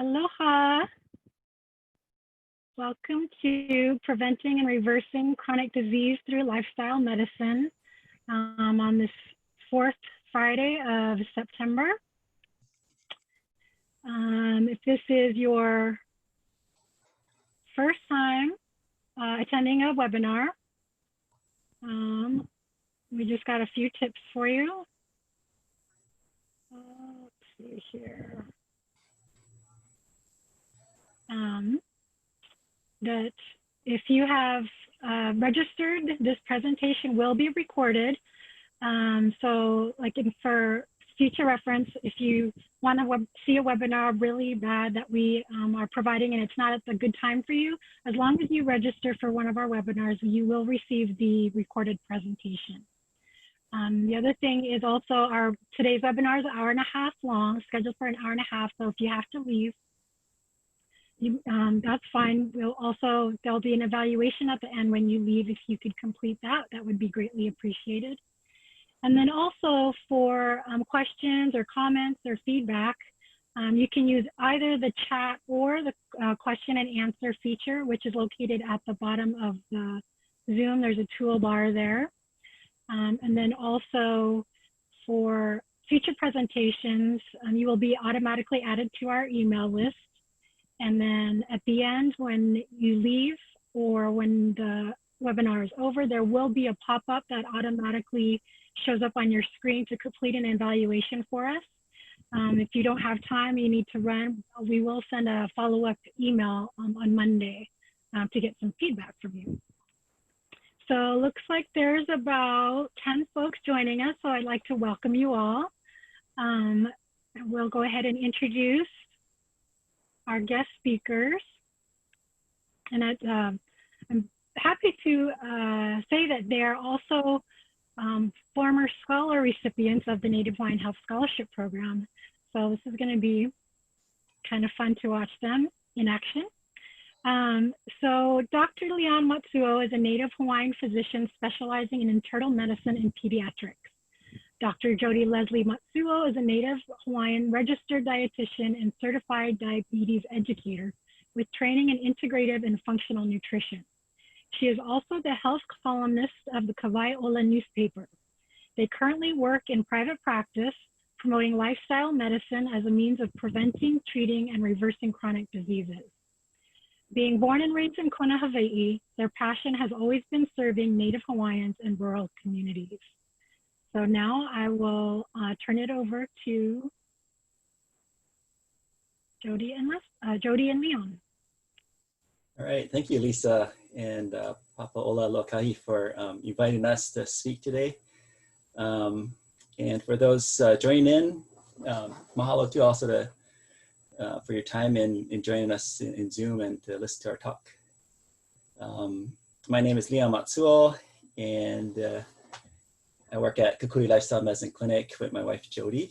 Aloha. Welcome to Preventing and Reversing Chronic Disease Through Lifestyle Medicine on this fourth Friday of September. If this is your first time attending a webinar, we just got a few tips for you. Let's see here. That if you have registered, this presentation will be recorded. So like for future reference, if you want to see a webinar really bad that we are providing and it's not at the good time for you, as long as you register for one of our webinars, you will receive the recorded presentation. The other thing is also today's webinar is an hour and a half long, scheduled for an hour and a half. So if you have to leave, that's fine. There'll be an evaluation at the end when you leave. If you could complete that, that would be greatly appreciated. And then also for questions or comments or feedback, you can use either the chat or the question and answer feature, which is located at the bottom of the Zoom. There's a toolbar there. And then also for future presentations, you will be automatically added to our email list. And then at the end, when you leave or when the webinar is over, there will be a pop-up that automatically shows up on your screen to complete an evaluation for us. If you don't have time, you need to run, we will send a follow-up email on Monday to get some feedback from you. So looks like there's about 10 folks joining us, so I'd like to welcome you all. We'll go ahead and introduce our guest speakers. And I'm happy to say that they are also former scholar recipients of the Native Hawaiian Health Scholarship Program. So this is going to be kind of fun to watch them in action. So Dr. Leon Matsuo is a Native Hawaiian physician specializing in internal medicine and pediatrics. Dr. Jodi Leslie Matsuo is a Native Hawaiian registered dietitian and certified diabetes educator with training in integrative and functional nutrition. She is also the health columnist of the Kawai Ola newspaper. They currently work in private practice, promoting lifestyle medicine as a means of preventing, treating, and reversing chronic diseases. Being born and raised in Kona, Hawaii, their passion has always been serving Native Hawaiians in rural communities. So now I will turn it over to Jodi and Leon. All right, thank you, Lisa and Papa Ola Lokahi for inviting us to speak today. And for those joining in, mahalo too also for your time in joining us in Zoom and to listen to our talk. My name is Leon Matsuo, and I work at Kukui Lifestyle Medicine Clinic with my wife, Jodi.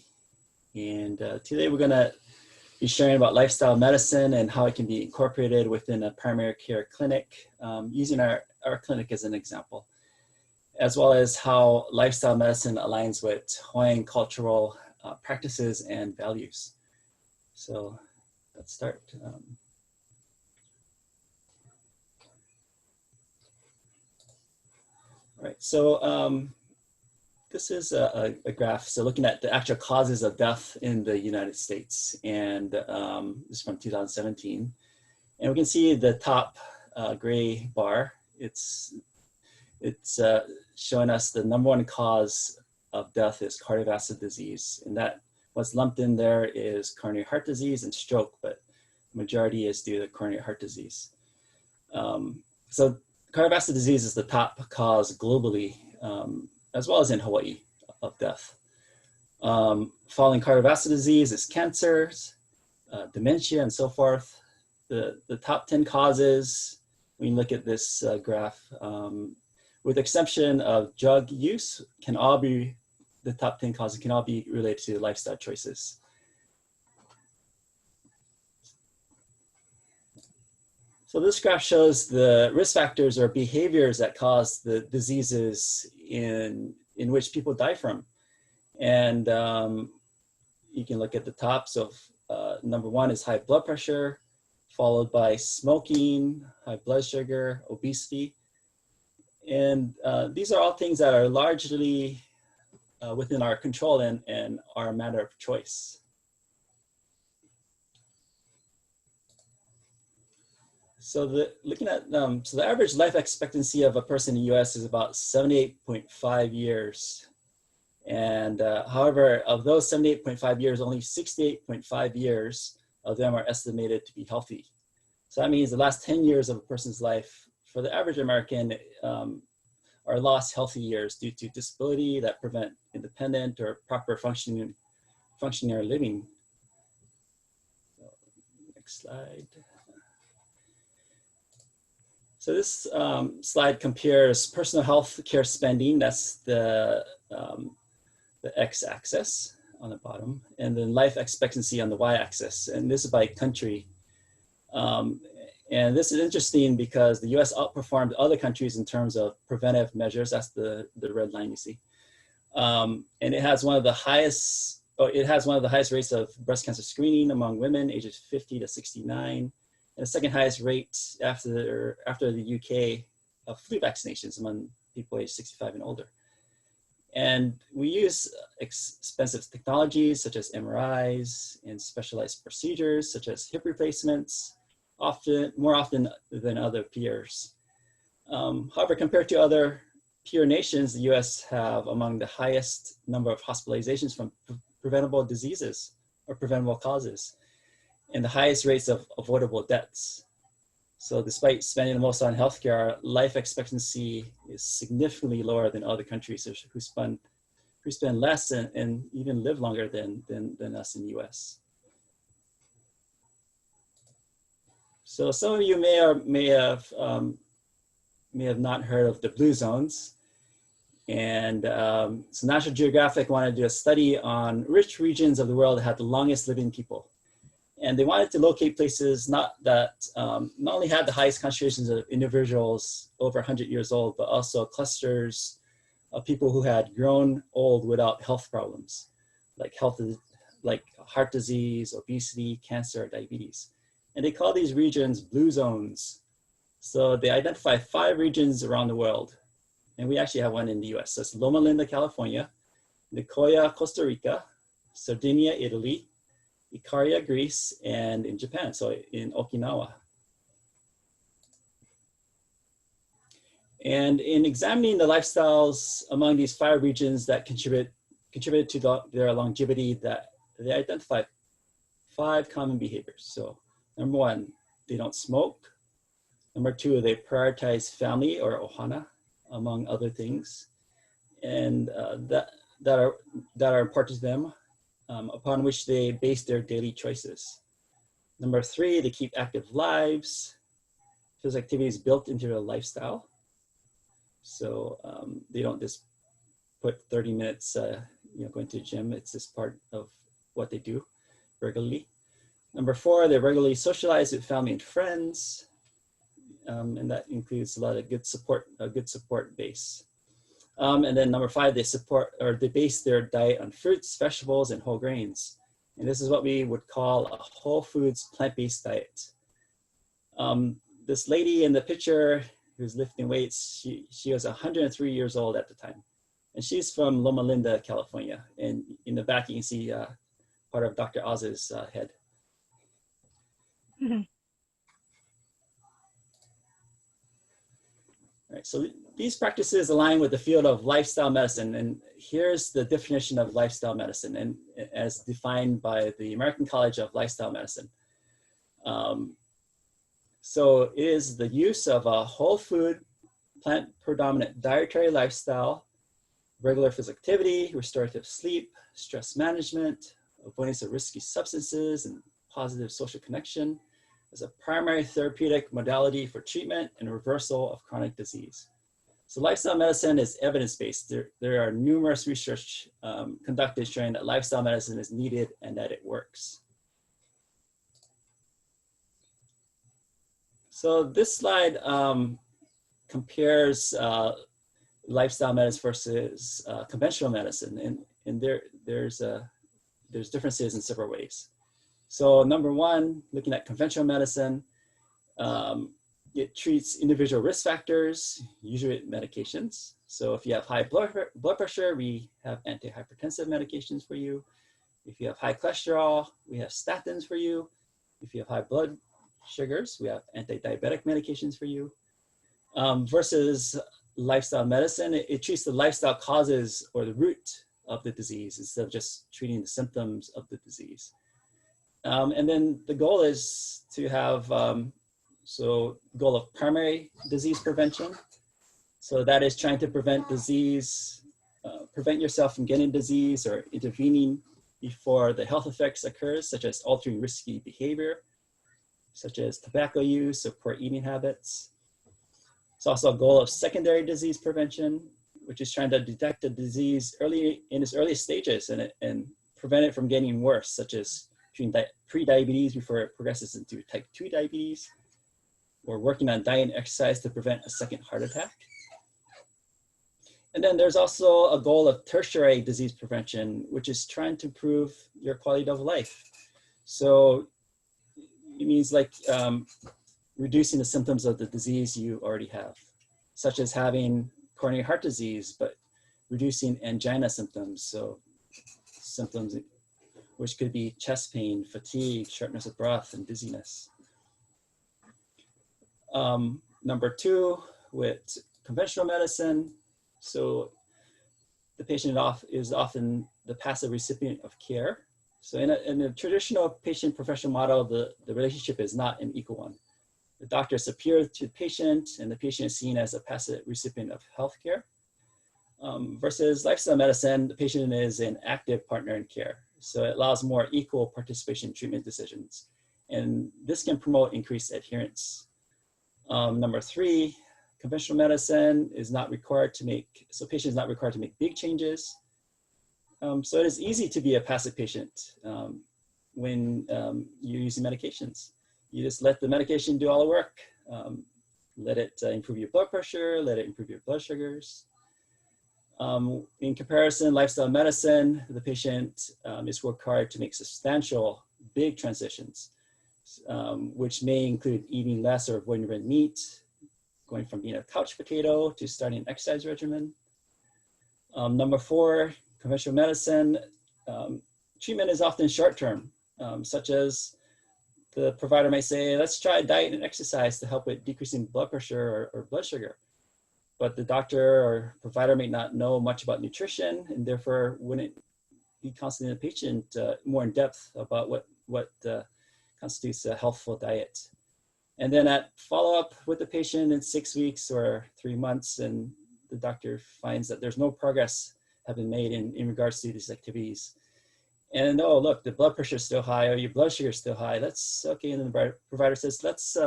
And today we're gonna be sharing about lifestyle medicine and how it can be incorporated within a primary care clinic, using our clinic as an example, as well as how lifestyle medicine aligns with Hawaiian cultural practices and values. So let's start. All right, so this is a graph, so looking at the actual causes of death in the United States, and this is from 2017. And we can see the top gray bar, it's showing us the #1 cause of death is cardiovascular disease. And that what's lumped in there is coronary heart disease and stroke, but the majority is due to coronary heart disease. So cardiovascular disease is the top cause globally, as well as in Hawaii, of death. Following cardiovascular disease is cancers, dementia, and so forth. The top 10 causes, when you look at this graph, with exception of drug use, the top 10 causes can all be related to lifestyle choices. So this graph shows the risk factors or behaviors that cause the diseases in which people die from. And you can look at the top. So number one is high blood pressure, followed by smoking, high blood sugar, obesity. And these are all things that are largely within our control and are a matter of choice. So looking at, so the average life expectancy of a person in the US is about 78.5 years. And however, of those 78.5 years, only 68.5 years of them are estimated to be healthy. So that means the last 10 years of a person's life for the average American are lost healthy years due to disability that prevent independent or proper functioning or living. So, next slide. So this slide compares personal health care spending, that's the x-axis on the bottom, and then life expectancy on the y-axis, and this is by country. And this is interesting because the US outperformed other countries in terms of preventive measures, that's the red line you see. And it has one of the highest, rates of breast cancer screening among women ages 50 to 69. And the second highest rate after the UK of flu vaccinations among people aged 65 and older. And we use expensive technologies such as MRIs and specialized procedures such as hip replacements, more often than other peers. However, compared to other peer nations, the US have among the highest number of hospitalizations from preventable diseases or preventable causes, and the highest rates of avoidable deaths. So despite spending the most on healthcare, our life expectancy is significantly lower than other countries who spend less and even live longer than us in the US. So some of you may have not heard of the blue zones. And so National Geographic wanted to do a study on which regions of the world had the longest living people. And they wanted to locate places not only had the highest concentrations of individuals over 100 years old, but also clusters of people who had grown old without health problems, like heart disease, obesity, cancer, diabetes. And they call these regions blue zones. So they identify 5 regions around the world. And we actually have one in the US. So it's Loma Linda, California, Nicoya, Costa Rica, Sardinia, Italy, Ikaria, Greece, and in Japan, so in Okinawa. And in examining the lifestyles among these 5 regions that contributed to their longevity, that they identified 5 common behaviors. So number 1, they don't smoke. Number 2, they prioritize family or ohana, among other things, and that are important to them. Upon which they base their daily choices. Number 3, they keep active lives. Physical activity is built into their lifestyle. So they don't just put 30 minutes going to the gym. It's just part of what they do regularly. Number 4, they regularly socialize with family and friends. And that includes a lot of a good support base. And then number 5, they base their diet on fruits, vegetables, and whole grains. And this is what we would call a whole foods plant-based diet. This lady in the picture who's lifting weights, she was 103 years old at the time. And she's from Loma Linda, California. And in the back, you can see part of Dr. Oz's head. Mm-hmm. All right, so these practices align with the field of lifestyle medicine, and here's the definition of lifestyle medicine, and as defined by the American College of Lifestyle Medicine. So it is the use of a whole food, plant predominant dietary lifestyle, regular physical activity, restorative sleep, stress management, avoidance of risky substances, and positive social connection as a primary therapeutic modality for treatment and reversal of chronic disease. So lifestyle medicine is evidence-based. There are numerous research conducted showing that lifestyle medicine is needed and that it works. So this slide compares lifestyle medicine versus conventional medicine, and there's differences in several ways. So number one, looking at conventional medicine, it treats individual risk factors, usually medications. So if you have high blood pressure, we have anti-hypertensive medications for you. If you have high cholesterol, we have statins for you. If you have high blood sugars, we have anti-diabetic medications for you. Versus lifestyle medicine, it treats the lifestyle causes or the root of the disease instead of just treating the symptoms of the disease. And then the goal is to have, goal of primary disease prevention. So that is trying to prevent disease, prevent yourself from getting disease or intervening before the health effects occurs, such as altering risky behavior, such as tobacco use or poor eating habits. It's also a goal of secondary disease prevention, which is trying to detect the disease early in its earliest stages and prevent it from getting worse, such as treating pre-diabetes before it progresses into type 2 diabetes, or working on diet and exercise to prevent a second heart attack. And then there's also a goal of tertiary disease prevention, which is trying to improve your quality of life. So it means like reducing the symptoms of the disease you already have, such as having coronary heart disease, but reducing angina symptoms. So symptoms which could be chest pain, fatigue, shortness of breath, and dizziness. Number two, with conventional medicine, so the patient is often the passive recipient of care. So in a traditional patient-professional model, the relationship is not an equal one. The doctor is superior to the patient, and the patient is seen as a passive recipient of healthcare. Versus lifestyle medicine, the patient is an active partner in care. So it allows more equal participation in treatment decisions. And this can promote increased adherence. Number three, conventional medicine is not required to make, so patient is not required to make big changes. So it is easy to be a passive patient when you're using medications. You just let the medication do all the work. Let it improve your blood pressure, let it improve your blood sugars. In comparison, lifestyle medicine, the patient is required to make substantial, big transitions, which may include eating less or avoiding red meat, going from being a couch potato to starting an exercise regimen. Number four, conventional medicine, treatment is often short-term, such as the provider may say, let's try diet and exercise to help with decreasing blood pressure or blood sugar. But the doctor or provider may not know much about nutrition and therefore wouldn't be counseling the patient more in depth about what constitutes a healthful diet. And then at follow-up with the patient in 6 weeks or 3 months, and the doctor finds that there's no progress have been made in regards to these activities. And oh, look, the blood pressure is still high or your blood sugar is still high. That's okay. And then the provider says, let's,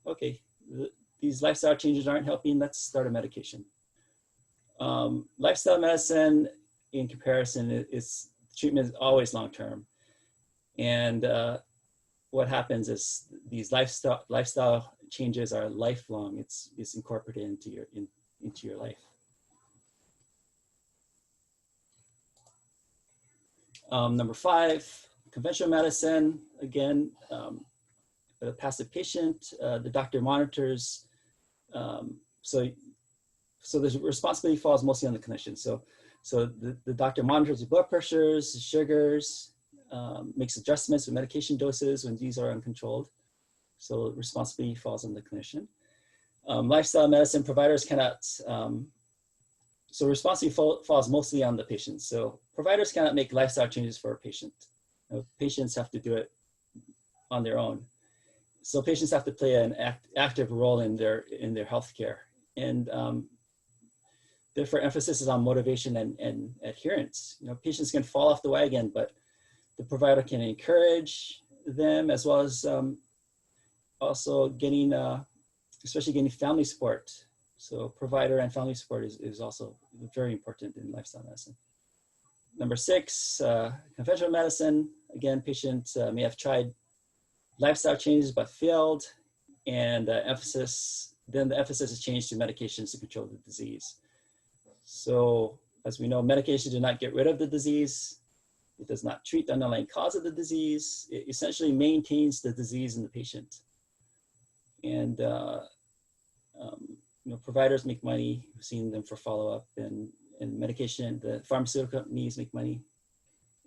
okay, these lifestyle changes aren't helping. Let's start a medication. Lifestyle medicine, in comparison, treatment is always long-term. And what happens is these lifestyle changes are lifelong. It's incorporated into your life. Number five, conventional medicine. Again, the passive patient, the doctor monitors. So the responsibility falls mostly on the clinician. So the doctor monitors the blood pressures, sugars, makes adjustments with medication doses when these are uncontrolled. So responsibility falls on the clinician. Lifestyle medicine providers cannot, so responsibility falls mostly on the patient. So providers cannot make lifestyle changes for a patient. Patients have to do it on their own. So patients have to play an active role in their healthcare. And therefore emphasis is on motivation and adherence. Patients can fall off the wagon, but the provider can encourage them, as well as also getting, especially getting family support. So provider and family support is also very important in lifestyle medicine. Number six, conventional medicine. Again, patients may have tried lifestyle changes but failed, and then the emphasis is changed to medications to control the disease. So as we know, medications do not get rid of the disease. It does not treat the underlying cause of the disease. It essentially maintains the disease in the patient. And providers make money. We've seen them for follow-up, and medication. The pharmaceutical companies make money,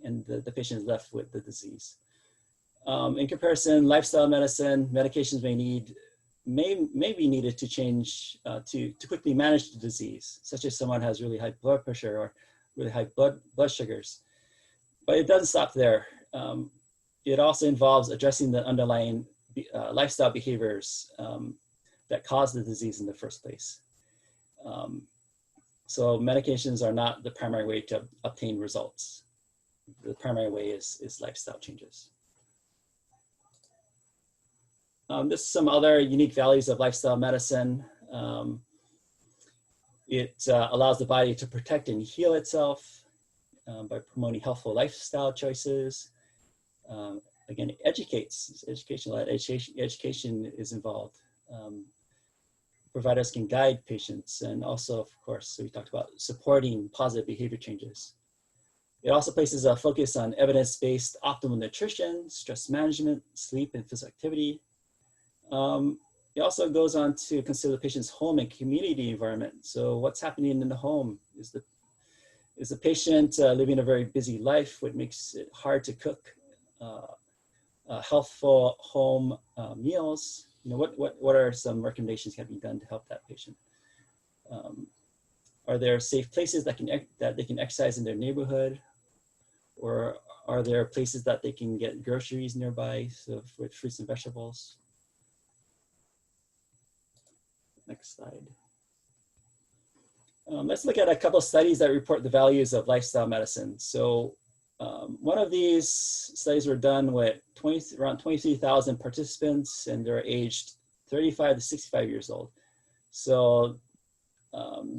and the patient is left with the disease. In comparison, lifestyle medicine, medications may be needed to change to quickly manage the disease, such as someone has really high blood pressure or really high blood sugars. But it doesn't stop there. It also involves addressing the underlying lifestyle behaviors that cause the disease in the first place. So medications are not the primary way to obtain results. The primary way is lifestyle changes. This is some other unique values of lifestyle medicine. It allows the body to protect and heal itself by promoting healthful lifestyle choices. Again, it educates. Education is involved. Providers can guide patients, and also, of course, so we talked about supporting positive behavior changes. It also places a focus on evidence-based optimal nutrition, stress management, sleep, and physical activity. It also goes on to consider the patient's home and community environment. So what's happening in the home? Is the patient living a very busy life, which makes it hard to cook healthful home meals? What are some recommendations that can be done to help that patient? Are there safe places that they can exercise in their neighborhood? Or are there places that they can get groceries nearby, so with fruits and vegetables? Next slide. Let's look at a couple of studies that report the values of lifestyle medicine. So one of these studies were done with around 23,000 participants, and they're aged 35 to 65 years old. So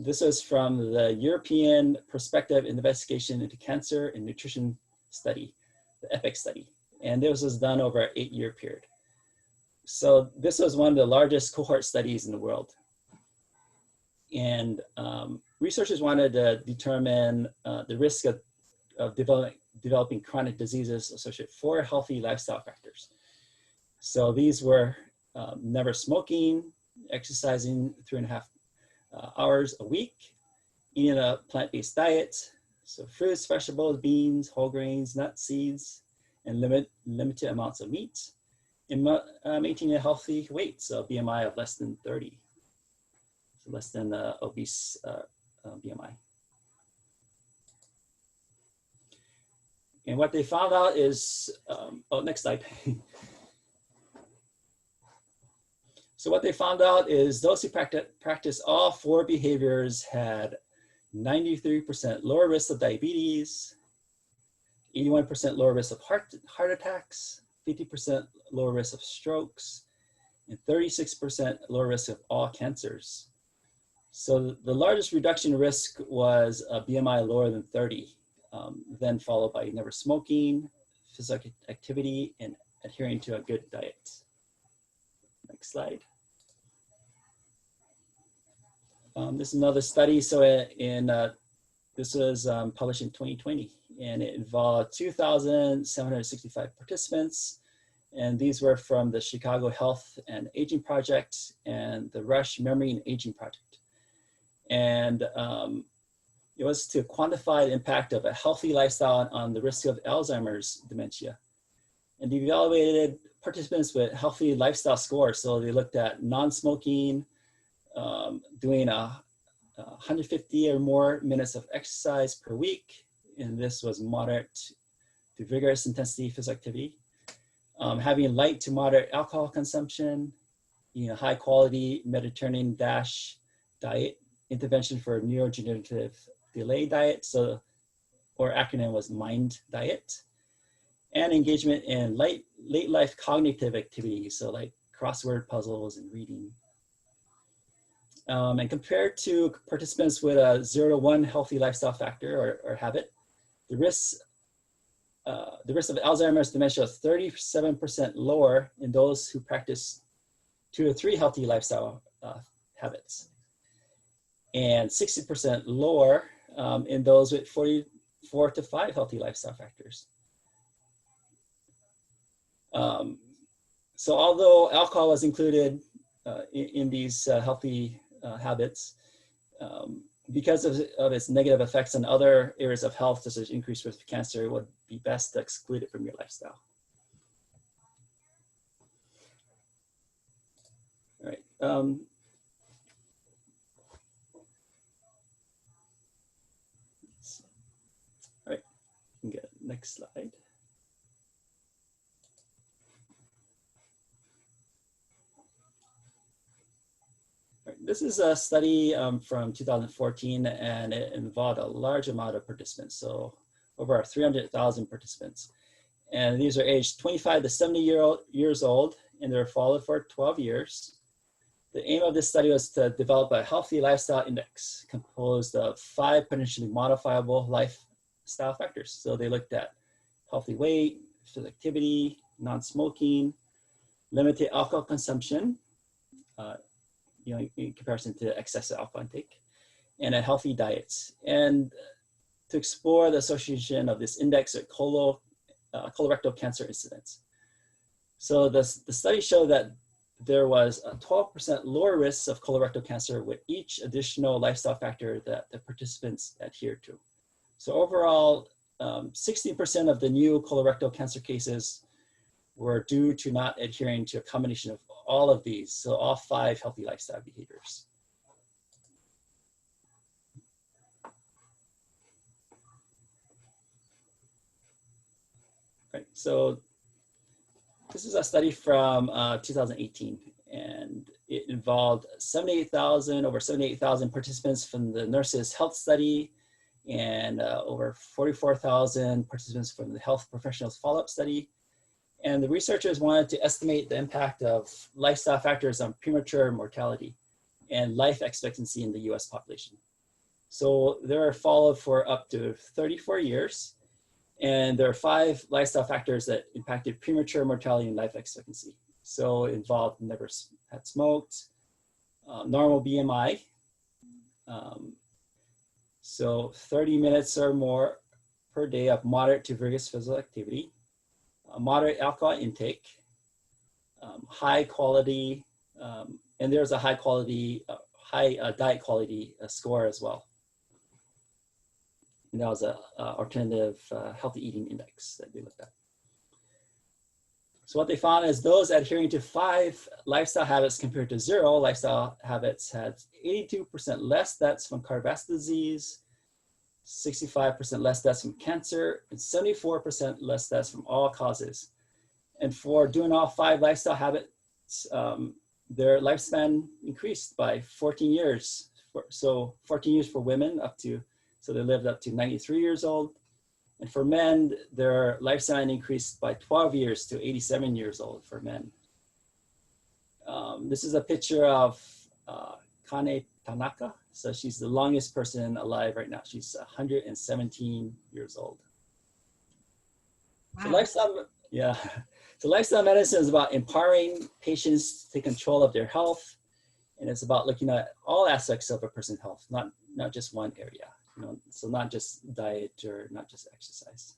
this was from the European Prospective Investigation into Cancer and Nutrition Study, the EPIC study. And this was done over an 8-year period. So this was one of the largest cohort studies in the world. And researchers wanted to determine the risk of developing chronic diseases associated with 4 healthy lifestyle factors. So these were never smoking, exercising 3.5 hours a week, eating a plant-based diet, so fruits, vegetables, beans, whole grains, nuts, seeds, and limited amounts of meat, and maintaining a healthy weight, so BMI of less than 30, so less than obese BMI. And what they found out is, oh, next slide. So what they found out is those who practice all 4 behaviors had 93% lower risk of diabetes, 81% lower risk of heart attacks, 50% lower risk of strokes, and 36% lower risk of all cancers. So the largest reduction in risk was a BMI lower than 30, then followed by never smoking, physical activity, and adhering to a good diet. Next slide. This is another study. So this was published in 2020, and it involved 2,765 participants. And these were from the Chicago Health and Aging Project and the Rush Memory and Aging Project. And it was to quantify the impact of a healthy lifestyle on the risk of Alzheimer's dementia. And they evaluated participants with healthy lifestyle scores. So they looked at non-smoking, doing 150 or more minutes of exercise per week. And this was moderate to vigorous intensity physical activity. Having light to moderate alcohol consumption, high quality Mediterranean DASH diet, intervention for neurodegenerative delay diet, or acronym was MIND diet, and engagement in late life cognitive activities, so like crossword puzzles and reading. And compared to participants with a 0 to 1 healthy lifestyle factor or habit, the risk of Alzheimer's dementia was 37% lower in those who practice 2 to 3 healthy lifestyle habits, and 60% lower in those with 40 4 to 5 healthy lifestyle factors. So although alcohol was included in these healthy habits, because of its negative effects on other areas of health, such as increased risk of cancer, it would be best to exclude it from your lifestyle. All right. All right, you can get next slide. This is a study from 2014, and it involved a large amount of participants, so over 300,000 participants. And these are aged 25 to 70 years old, and they're followed for 12 years. The aim of this study was to develop a healthy lifestyle index composed of 5 potentially modifiable lifestyle factors. So they looked at healthy weight, physical activity, non-smoking, limited alcohol consumption, in comparison to excessive alcohol intake, and a healthy diet. And to explore the association of this index with colorectal cancer incidence. So the study showed that there was a 12% lower risk of colorectal cancer with each additional lifestyle factor that the participants adhered to. So overall, 16% of the new colorectal cancer cases were due to not adhering to a combination of all of these, so all 5 healthy lifestyle behaviors. Right, so this is a study from 2018, and it involved over 78,000 participants from the Nurses Health Study and over 44,000 participants from the Health Professionals Follow-Up Study. And the researchers wanted to estimate the impact of lifestyle factors on premature mortality and life expectancy in the US population. So they were followed for up to 34 years. And there are 5 lifestyle factors that impacted premature mortality and life expectancy. So it involved never had smoked, normal BMI, so 30 minutes or more per day of moderate to vigorous physical activity, moderate alcohol intake, high quality, and there's a high diet quality score as well. And that was an alternative healthy eating index that they looked at. So what they found is those adhering to 5 lifestyle habits compared to 0 lifestyle habits had 82% less deaths from cardiovascular disease, 65% less deaths from cancer, and 74% less deaths from all causes. And for doing all 5 lifestyle habits, their lifespan increased by 14 years. So 14 years for women so they lived up to 93 years old. And for men, their lifespan increased by 12 years to 87 years old for men. This is a picture of Kane Tanaka. So she's the longest person alive right now. She's 117 years old. Wow. So lifestyle medicine is about empowering patients to take control of their health. And it's about looking at all aspects of a person's health, not just one area. So not just diet or not just exercise.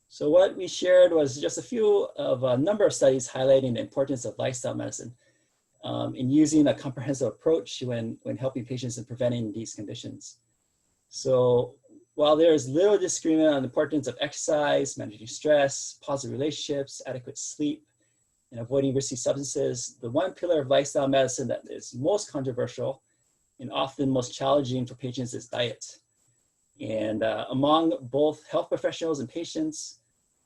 So what we shared was just a few of a number of studies highlighting the importance of lifestyle medicine in using a comprehensive approach when helping patients and preventing these conditions. So while there is little disagreement on the importance of exercise, managing stress, positive relationships, adequate sleep, and avoiding risky substances, the one pillar of lifestyle medicine that is most controversial and often most challenging for patients is diet. And among both health professionals and patients,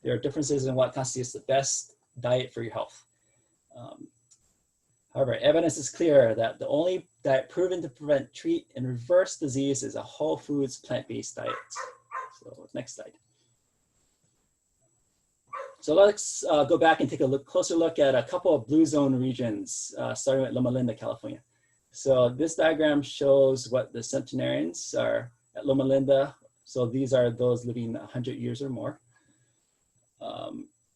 there are differences in what constitutes the best diet for your health. However, evidence is clear that the only diet proven to prevent, treat, and reverse disease is a whole foods, plant-based diet. So next slide. So let's go back and take a closer look at a couple of blue zone regions, starting with Loma Linda, California. So this diagram shows what the centenarians are at Loma Linda. So these are those living 100 years or more,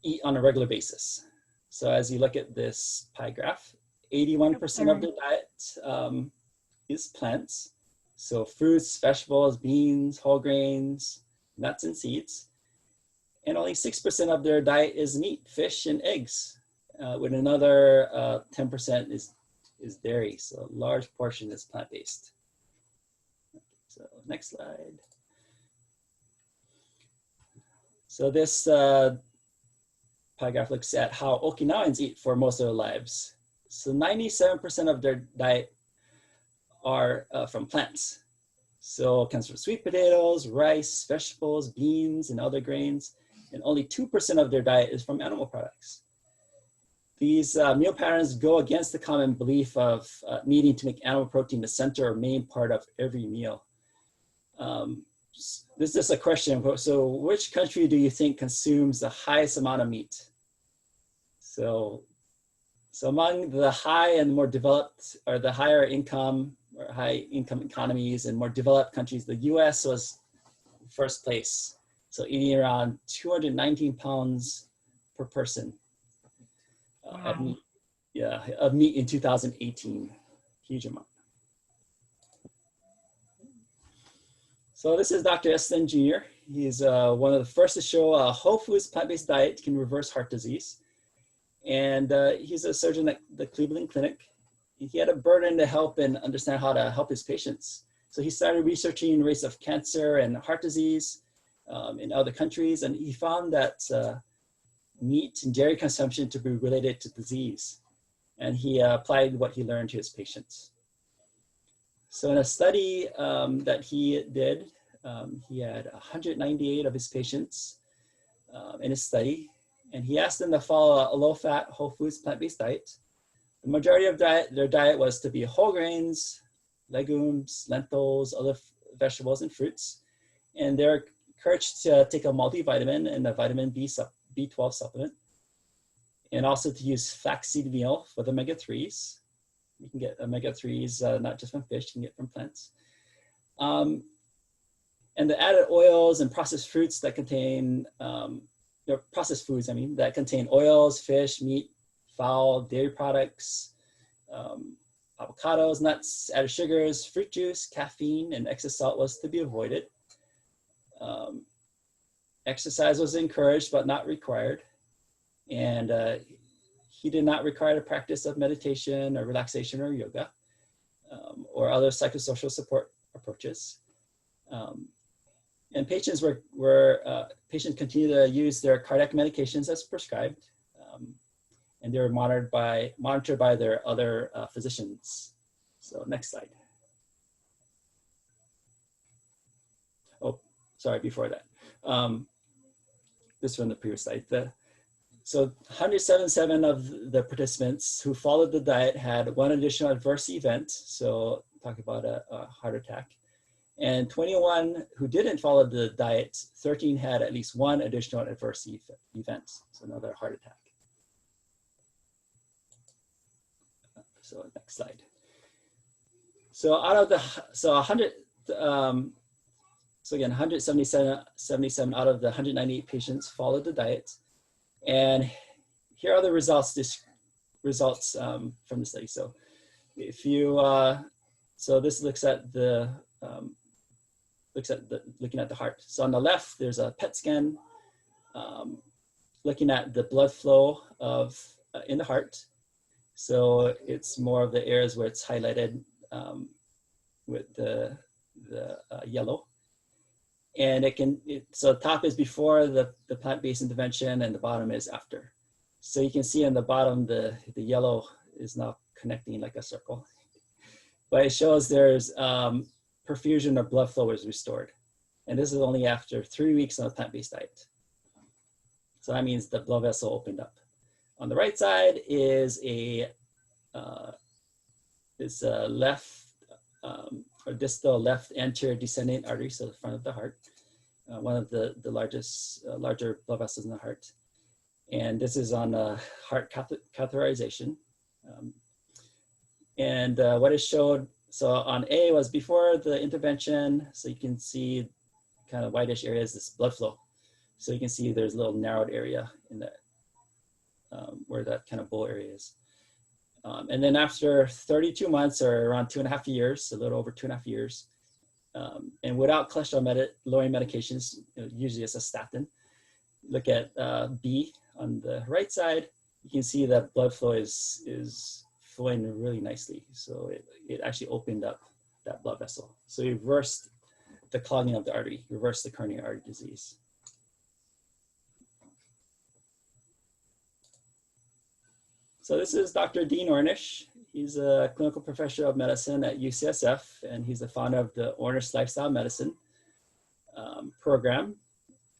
eat on a regular basis. So as you look at this pie graph, 81% of the diet is plants, So fruits, vegetables, beans, whole grains, nuts, and seeds. And only 6% of their diet is meat, fish, and eggs, with another 10% is dairy. So a large portion is plant-based. So next slide. So this pie graph looks at how Okinawans eat for most of their lives. So 97% of their diet are from plants. So it comes from sweet potatoes, rice, vegetables, beans, and other grains. And only 2% of their diet is from animal products. These meal patterns go against the common belief of needing to make animal protein the center or main part of every meal. This is just a question. So which country do you think consumes the highest amount of meat? So among the high and more developed, or the higher income or high income economies and more developed countries, the US was first place. So eating around 219 pounds per person of meat. Yeah, of meat in 2018, huge amount. So this is Dr. Estlin Jr. He's one of the first to show a whole foods plant-based diet can reverse heart disease. And he's a surgeon at the Cleveland Clinic. He had a burden to help and understand how to help his patients. So he started researching rates of cancer and heart disease in other countries. And he found that meat and dairy consumption to be related to disease. And he applied what he learned to his patients. So in a study that he did, he had 198 of his patients in his study, and he asked them to follow a low-fat, whole foods, plant-based diet. The majority of their diet was to be whole grains, legumes, lentils, other vegetables, and fruits. And they're encouraged to take a multivitamin and a vitamin B12 supplement, and also to use flaxseed meal for the omega-3s. You can get omega-3s not just from fish, you can get from plants. And the added oils and processed fruits that contain, processed foods, that contain oils, fish, meat, fowl, dairy products, avocados, nuts, added sugars, fruit juice, caffeine, and excess salt was to be avoided. Exercise was encouraged but not required. And he did not require the practice of meditation or relaxation or yoga or other psychosocial support approaches. And patients patients continued to use their cardiac medications as prescribed, and they were monitored by their other physicians. So next slide. Oh, sorry, before that. This from the previous slide. So 177 of the participants who followed the diet had one additional adverse event. So talking about a heart attack. And 21 who didn't follow the diet, 13 had at least one additional adverse event. So another heart attack. So next slide. So out of the, so again, 177 out of the 198 patients followed the diet. And here are the results from the study. So if you, so this looks at looking at the heart. So on the left, there's a PET scan looking at the blood flow in the heart. So it's more of the areas where it's highlighted with the yellow. And so top is before the plant-based intervention and the bottom is after. So you can see on the bottom, the yellow is now connecting like a circle. But it shows there's perfusion or blood flow is restored. And this is only after 3 weeks on a plant-based diet. So that means the blood vessel opened up. On the right side is a left or distal left anterior descending artery, so the front of the heart, one of the larger blood vessels in the heart. And this is on heart catheterization. And what it showed, so on A was before the intervention, so you can see kind of whitish areas, this blood flow. So you can see there's a little narrowed area in that, where that kind of bowl area is. And then after 32 months or around 2.5 years, a little over 2.5 years, and without cholesterol lowering medications, usually it's a statin. Look at B on the right side. You can see that blood flow is flowing really nicely. So it actually opened up that blood vessel. So you reversed the clogging of the artery, reversed the coronary artery disease. So this is Dr. Dean Ornish. He's a clinical professor of medicine at UCSF, and he's the founder of the Ornish Lifestyle Medicine program.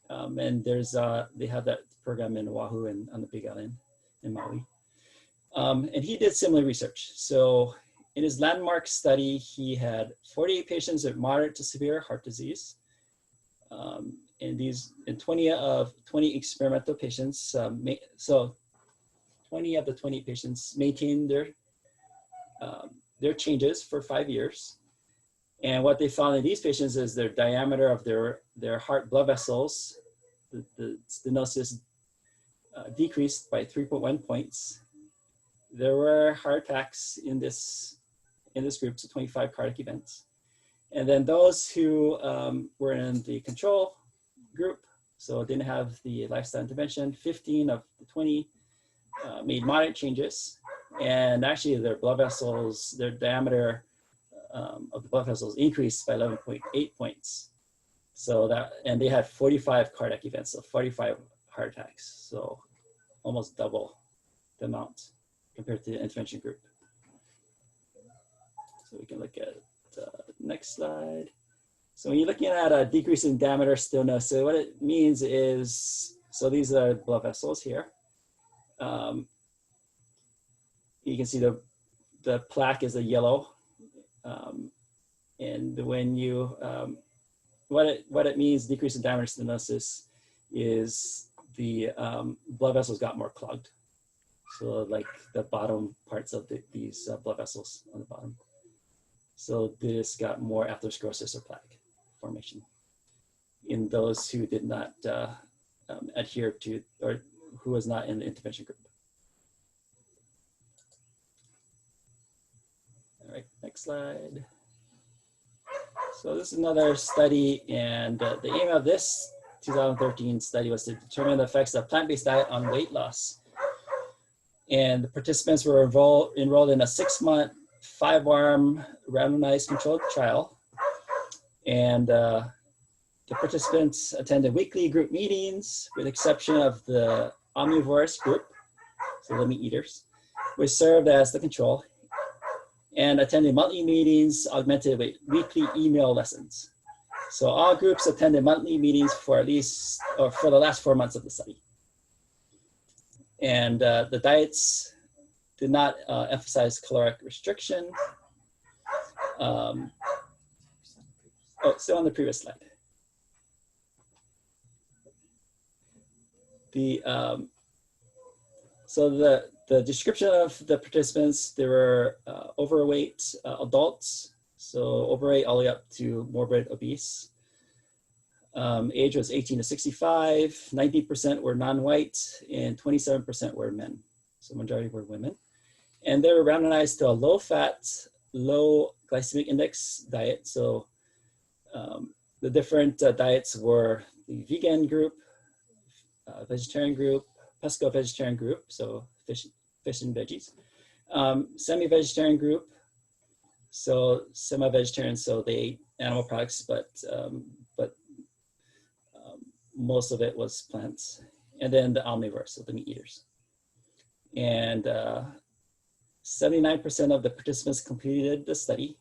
And they have that program in Oahu and on the Big Island in Maui. And he did similar research. So in his landmark study, he had 48 patients with moderate to severe heart disease. And 20 experimental patients, so 20 of the 20 patients maintained their changes for 5 years. And what they found in these patients is their diameter of their heart blood vessels, the stenosis decreased by 3.1 points. There were heart attacks in this group, so 25 cardiac events. And then those who were in the control group, so didn't have the lifestyle intervention, 15 of the 20 made moderate changes. And actually their blood vessels, their diameter of the blood vessels increased by 11.8 points. So and they had 45 cardiac events, so 45 heart attacks. So almost double the amount compared to the intervention group. So we can look at the next slide. So when you're looking at a decrease in diameter stenosis, so what it means is, so these are blood vessels here. You can see the plaque is a yellow. And when you, what it means, decrease in diameter stenosis, is the blood vessels got more clogged. So like the bottom parts of these blood vessels on the bottom. So this got more atherosclerosis or plaque formation in those who did not adhere to, or who was not in the intervention group. All right, next slide. So this is another study, and the aim of this 2013 study was to determine the effects of plant-based diet on weight loss. And the participants were enrolled in a 6-month, 5-arm randomized controlled trial. And the participants attended weekly group meetings, with the exception of the omnivorous group, so the meat eaters, which served as the control, and attended monthly meetings augmented with weekly email lessons. So all groups attended monthly meetings for the last 4 months of the study. And the diets did not emphasize caloric restriction. Still on the previous slide. So the description of the participants, they were overweight adults, so overweight all the way up to morbid obese. Age was 18 to 65, 90% were non-white, and 27% were men. So majority were women. And they were randomized to a low-fat, low glycemic index diet. So the different diets were the vegan group, vegetarian group, pesco-vegetarian group, so fish and veggies, semi-vegetarian group, so semi-vegetarian, so they ate animal products, but most of it was plants, and then the omnivores, so the meat eaters. And 79% of the participants completed the study.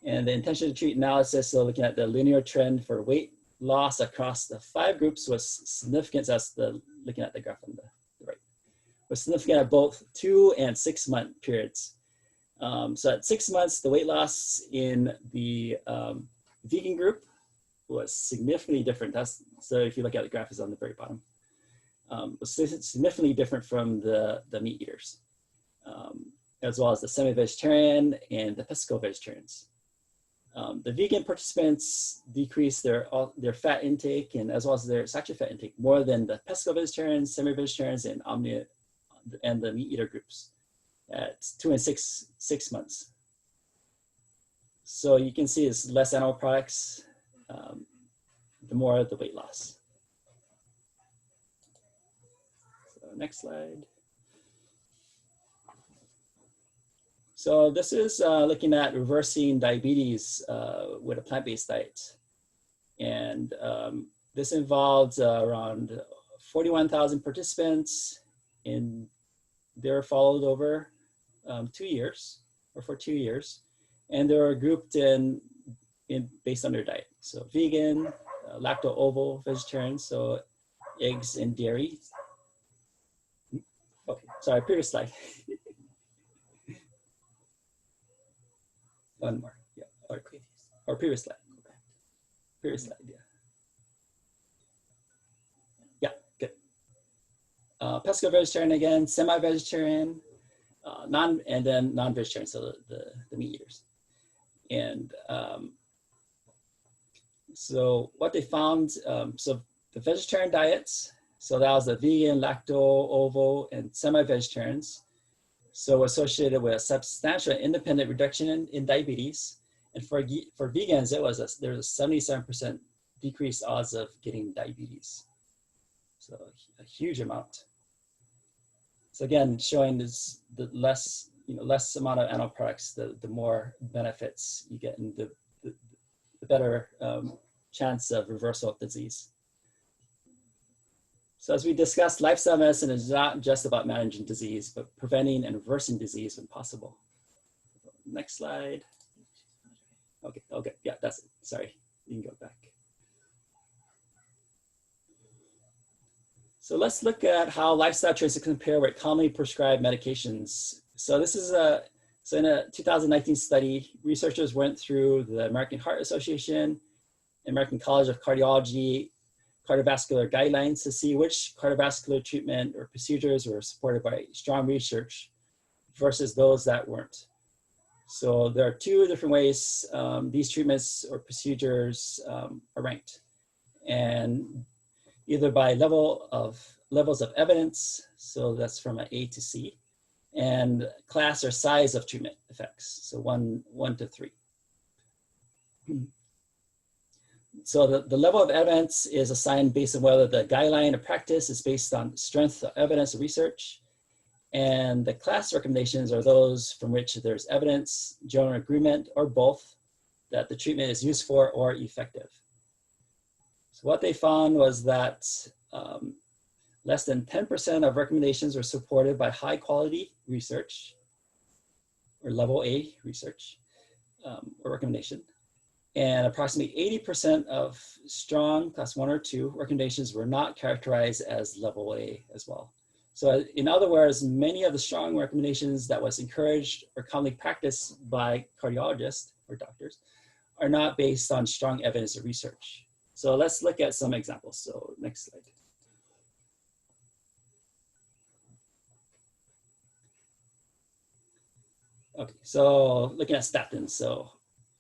And the intention to treat analysis, so looking at the linear trend for weight loss across the 5 groups, was significant. That's looking at the graph on the right. Was significant at both 2 and 6 month periods. So at 6 months, the weight loss in the vegan group was significantly different. So if you look at the graph, is on the very bottom. Was significantly different from the meat eaters, as well as the semi-vegetarian and the pesco-vegetarians. The vegan participants decreased their fat intake, and as well as their saturated fat intake, more than the pesco-vegetarians, semi-vegetarians, and the meat eater groups at 2 and 6 months. So you can see it's less animal products, the more the weight loss. So next slide. So this is looking at reversing diabetes with a plant-based diet. And this involved around 41,000 participants, and they were followed over 2 years, or for 2 years. And they were grouped in based on their diet. So vegan, lacto-ovo, vegetarian, so eggs and dairy. Okay, sorry, previous slide. One more, yeah, or previous slide. Okay. Previous slide, yeah. Yeah, good. Pesco-vegetarian again, semi-vegetarian, and then non-vegetarian, so the meat eaters. And so what they found, so the vegetarian diets, so that was the vegan, lacto-ovo, and semi-vegetarians, so associated with a substantial independent reduction in diabetes. And for vegans, there was a 77% decreased odds of getting diabetes. So a huge amount. So again, showing this, the less amount of animal products, the more benefits you get, and the better chance of reversal of disease. So as we discussed, lifestyle medicine is not just about managing disease, but preventing and reversing disease when possible. Next slide. Okay, yeah, that's it. Sorry, you can go back. So let's look at how lifestyle choices compare with commonly prescribed medications. So this is so in a 2019 study, researchers went through the American Heart Association, American College of Cardiology, cardiovascular guidelines to see which cardiovascular treatment or procedures were supported by strong research versus those that weren't. So there are two different ways these treatments or procedures are ranked, and either by levels of evidence, so that's from an A to C, and class or size of treatment effects, so one to 3. So the level of evidence is assigned based on whether the guideline of practice is based on strength of evidence or research. And the class recommendations are those from which there's evidence, general agreement, or both, that the treatment is useful or effective. So what they found was that less than 10% of recommendations were supported by high quality research, or level A research, or recommendation. And approximately 80% of strong class 1 or 2 recommendations were not characterized as level A as well. So in other words, many of the strong recommendations that was encouraged or commonly practiced by cardiologists or doctors are not based on strong evidence or research. So let's look at some examples. So next slide. Okay, so looking at statins. So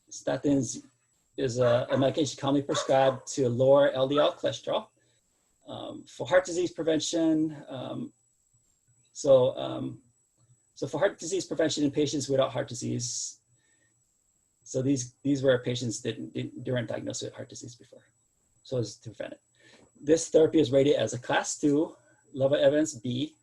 statins is a medication commonly prescribed to lower LDL cholesterol for heart disease prevention. So for heart disease prevention in patients without heart disease, so these were patients that weren't diagnosed with heart disease before, so it's to prevent it. This therapy is rated as a class 2, level evidence B.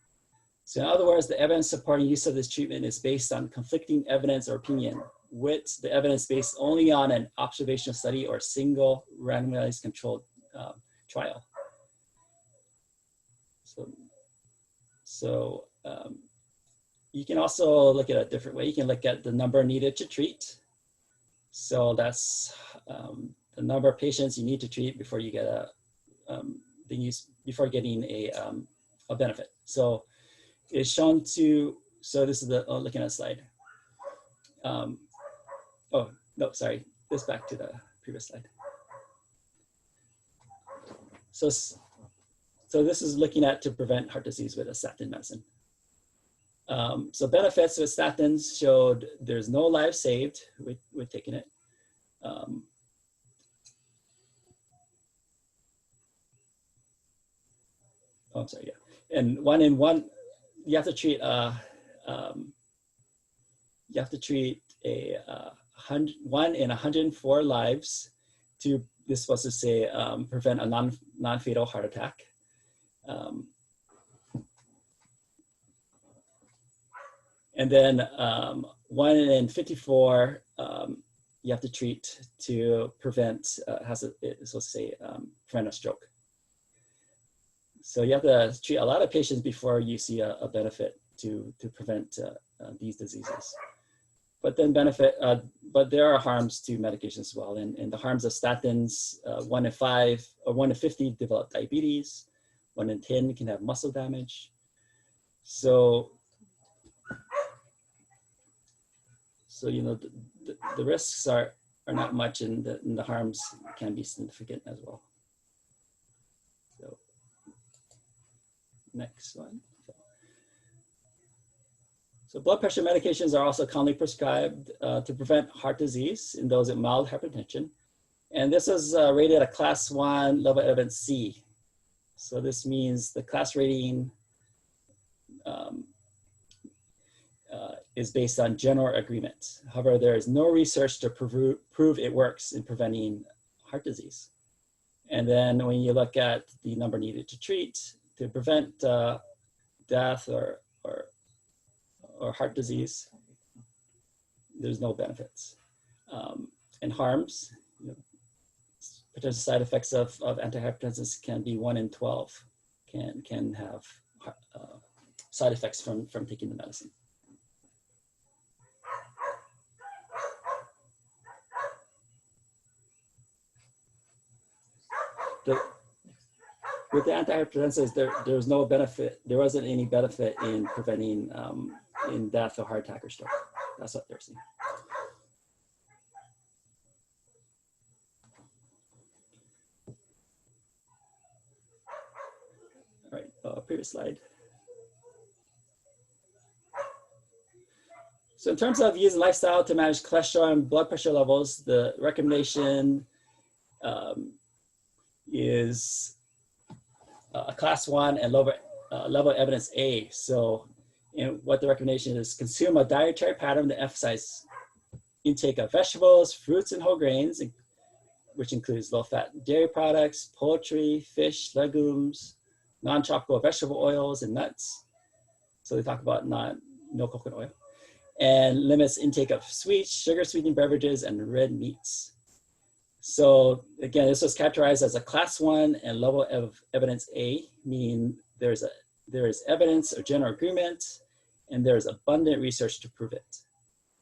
So in other words, the evidence supporting use of this treatment is based on conflicting evidence or opinion, with the evidence based only on an observational study or single randomized controlled trial. So you can also look at a different way. You can look at the number needed to treat. So that's the number of patients you need to treat before you get before getting a benefit. So it's shown to, so this is the, looking at a slide. Oh, no, sorry, this back to the previous slide. So this is looking at to prevent heart disease with a statin medicine. So benefits with statins showed there's no lives saved with taking it. Oh, I'm sorry, yeah. And you have to treat a 1 in 104 lives to, this was to say, prevent a non-fatal heart attack. And then 1 in 54, you have to treat to prevent, prevent a stroke. So you have to treat a lot of patients before you see a benefit to prevent these diseases. But then but there are harms to medications as well. And the harms of statins, 1 in 5 or 1 in 50 develop diabetes, 1 in 10 can have muscle damage. So you know, the risks are not much, and the harms can be significant as well. So next one. So blood pressure medications are also commonly prescribed to prevent heart disease in those with mild hypertension. And this is rated a class 1 level evidence C. So this means the class rating is based on general agreement. However, there is no research to prove it works in preventing heart disease. And then when you look at the number needed to treat to prevent death or heart disease, there's no benefits. And harms, you know, potential side effects of antihypertensives can be 1 in 12 can have side effects from taking the medicine. With the antihypertensives, there was no benefit. There wasn't any benefit in preventing in death or heart attack or stroke. That's what they're saying. All right, previous slide. So in terms of using lifestyle to manage cholesterol and blood pressure levels, the recommendation is a class 1 and level evidence A. So what the recommendation is, consume a dietary pattern that emphasizes intake of vegetables, fruits, and whole grains, which includes low-fat dairy products, poultry, fish, legumes, non-tropical vegetable oils, and nuts. So they talk about no coconut oil. And limits intake of sweets, sugar-sweetened beverages, and red meats. So again, this was characterized as a class 1 and level of evidence A, meaning there is evidence or general agreement, and there is abundant research to prove it.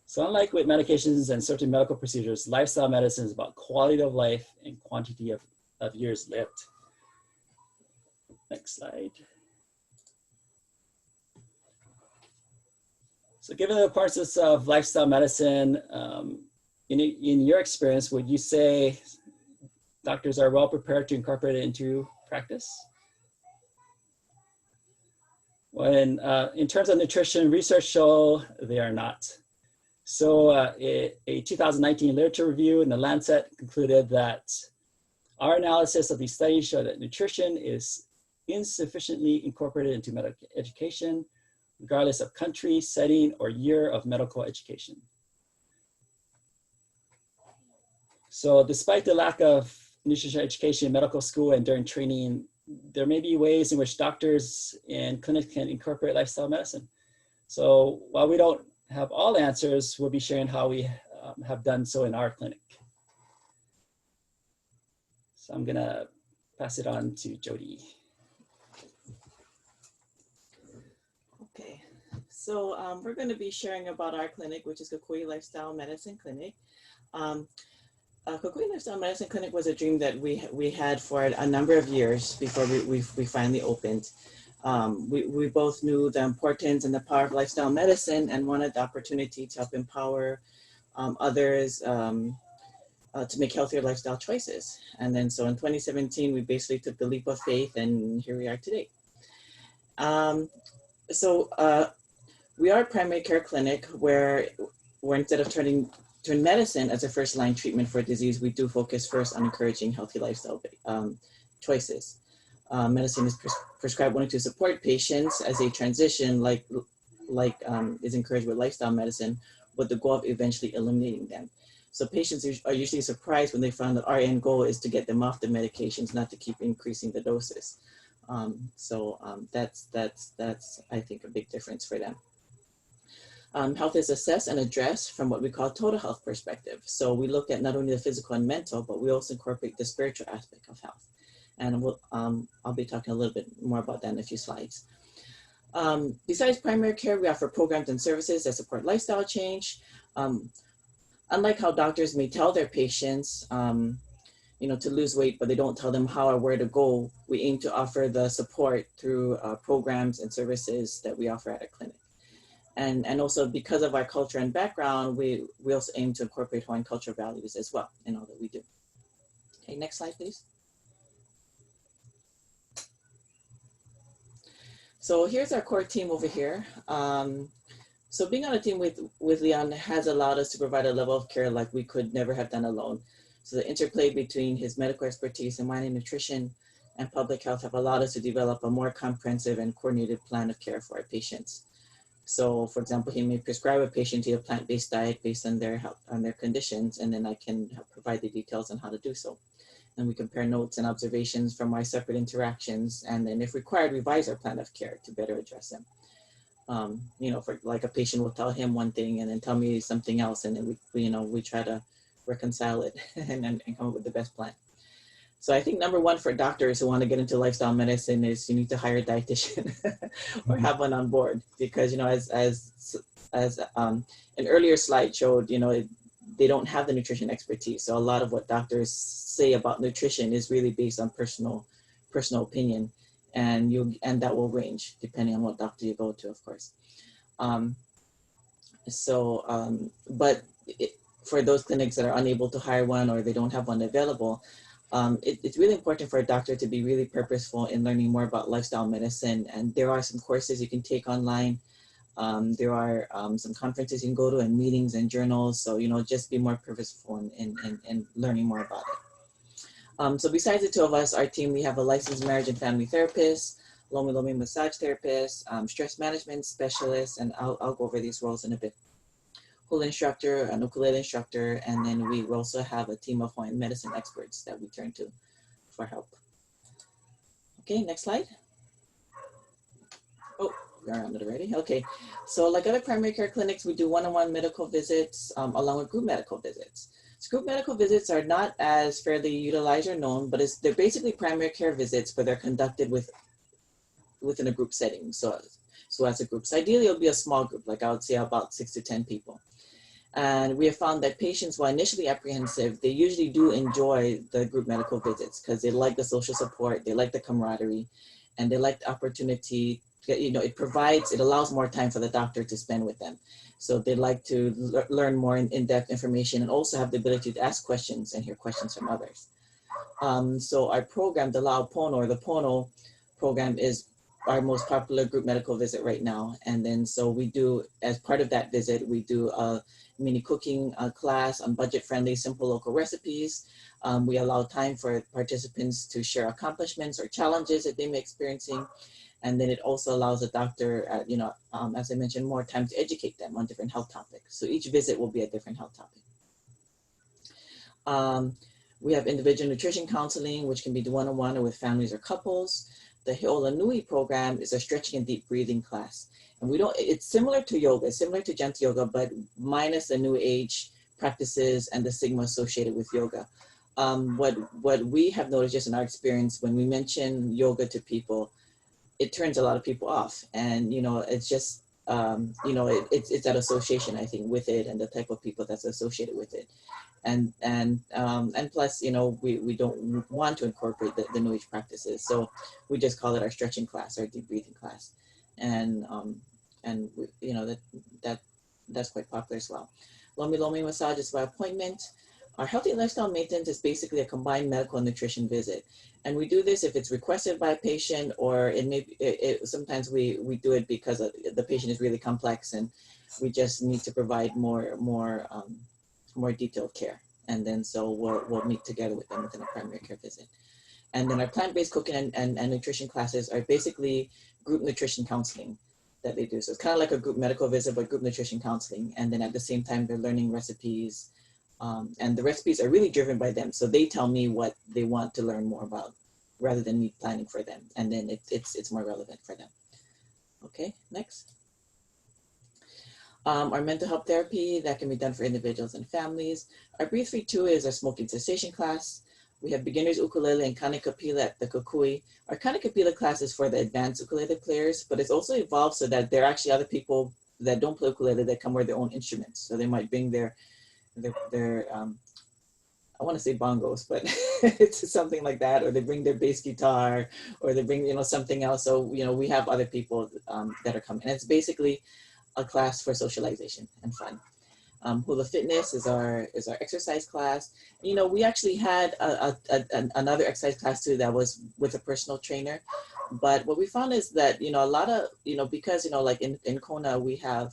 So unlike with medications and certain medical procedures, lifestyle medicine is about quality of life and quantity of years lived. Next slide. So given the importance of lifestyle medicine, in your experience, would you say doctors are well prepared to incorporate it into practice? Well, in terms of nutrition, research show they are not. So a 2019 literature review in the Lancet concluded that our analysis of these studies show that nutrition is insufficiently incorporated into medical education, regardless of country, setting, or year of medical education. So despite the lack of nutrition education in medical school and during training, there may be ways in which doctors and clinics can incorporate lifestyle medicine. So while we don't have all answers, we'll be sharing how we have done so in our clinic. So I'm gonna pass it on to Jodi. Okay, so we're going to be sharing about our clinic, which is Kukui Lifestyle Medicine Clinic. Kukui Lifestyle Medicine Clinic was a dream that we had for a number of years before we finally opened. We both knew the importance and the power of lifestyle medicine and wanted the opportunity to help empower others to make healthier lifestyle choices. And then so in 2017, we basically took the leap of faith, and here we are today. We are a primary care clinic where instead of turning medicine as a first line treatment for disease, we do focus first on encouraging healthy lifestyle choices. Medicine is prescribed only to support patients as they transition, like is encouraged with lifestyle medicine, with the goal of eventually eliminating them. So patients are usually surprised when they find that our end goal is to get them off the medications, not to keep increasing the doses. That's I think a big difference for them. Health is assessed and addressed from what we call total health perspective. So we look at not only the physical and mental, but we also incorporate the spiritual aspect of health. And I'll be talking a little bit more about that in a few slides. Besides primary care, we offer programs and services that support lifestyle change. Unlike how doctors may tell their patients, to lose weight, but they don't tell them how or where to go, we aim to offer the support through programs and services that we offer at our clinic. And also because of our culture and background, we also aim to incorporate Hawaiian cultural values as well in all that we do. Okay, next slide, please. So here's our core team over here. So being on a team with Leon has allowed us to provide a level of care like we could never have done alone. So the interplay between his medical expertise and mine in nutrition and public health have allowed us to develop a more comprehensive and coordinated plan of care for our patients. So for example, he may prescribe a patient to a plant-based diet based on their health, on their conditions, and then I can provide the details on how to do so. And we compare notes and observations from our separate interactions, and then if required, revise our plan of care to better address them. For like a patient will tell him one thing and then tell me something else, and then we try to reconcile it and come up with the best plan. So I think number one for doctors who want to get into lifestyle medicine is you need to hire a dietitian or have one on board, because as an earlier slide showed, they don't have the nutrition expertise. So a lot of what doctors say about nutrition is really based on personal opinion, and that will range depending on what doctor you go to, of course. But for those clinics that are unable to hire one or they don't have one available, it's really important for a doctor to be really purposeful in learning more about lifestyle medicine. And there are some courses you can take online. There are some conferences you can go to and meetings and journals. So, just be more purposeful in learning more about it. So besides the two of us, our team, we have a licensed marriage and family therapist, LOE massage therapist, stress management specialist, and I'll go over these roles in a bit. Hula instructor, an ukulele instructor, and then we also have a team of Hawaiian medicine experts that we turn to for help. Okay, next slide. Oh, we're on it already. Okay, so like other primary care clinics, we do one-on-one medical visits along with group medical visits. So group medical visits are not as fairly utilized or known, but they're basically primary care visits, but they're conducted within a group setting. So as a group, so ideally it'll be a small group, like I would say about 6 to 10 people. And we have found that patients, while initially apprehensive, they usually do enjoy the group medical visits because they like the social support, they like the camaraderie, and they like the opportunity. It allows more time for the doctor to spend with them. So they like to learn more in-depth information and also have the ability to ask questions and hear questions from others. So our program, the LOE Pono, or the Pono program, is our most popular group medical visit right now. And then so we do, as part of that visit, we do a mini cooking class on budget-friendly, simple local recipes. We allow time for participants to share accomplishments or challenges that they may be experiencing. And then it also allows the doctor, as I mentioned, more time to educate them on different health topics. So each visit will be a different health topic. We have individual nutrition counseling, which can be one-on-one or with families or couples. The Heola program is a stretching and deep breathing class. And it's similar to yoga, similar to gentle yoga, but minus the new age practices and the stigma associated with yoga. What we have noticed just in our experience, when we mention yoga to people, it turns a lot of people off. And, it's just, it's that association, I think, with it and the type of people that's associated with it. And plus, we don't want to incorporate the new age practices. So we just call it our stretching class, our deep breathing class. And that's quite popular as well. LOE massage is by appointment. Our healthy lifestyle maintenance is basically a combined medical and nutrition visit. And we do this if it's requested by a patient, or sometimes we do it because the patient is really complex and we just need to provide more detailed care. And then so we'll meet together with them within a primary care visit. And then our plant-based cooking and nutrition classes are basically group nutrition counseling. that they do. So it's kind of like a group medical visit, but group nutrition counseling. And then at the same time, they're learning recipes. And the recipes are really driven by them. So they tell me what they want to learn more about rather than me planning for them. And then it's more relevant for them. Okay, next. Our mental health therapy that can be done for individuals and families. Our Breathe Free 2 is our smoking cessation class. We have beginners ukulele and kanikapila at the Kukui. Our kanikapila class is for the advanced ukulele players, but it's also evolved so that there are actually other people that don't play ukulele that come with their own instruments. So they might bring their I want to say bongos, but it's something like that, or they bring their bass guitar, or they bring, you know, something else. So, you know, we have other people that are coming. And it's basically a class for socialization and fun. Hula Fitness is our exercise class. You know, we actually had another exercise class too that was with a personal trainer. But what we found is that, you know, a lot of, you know, because, you know, like in Kona, we have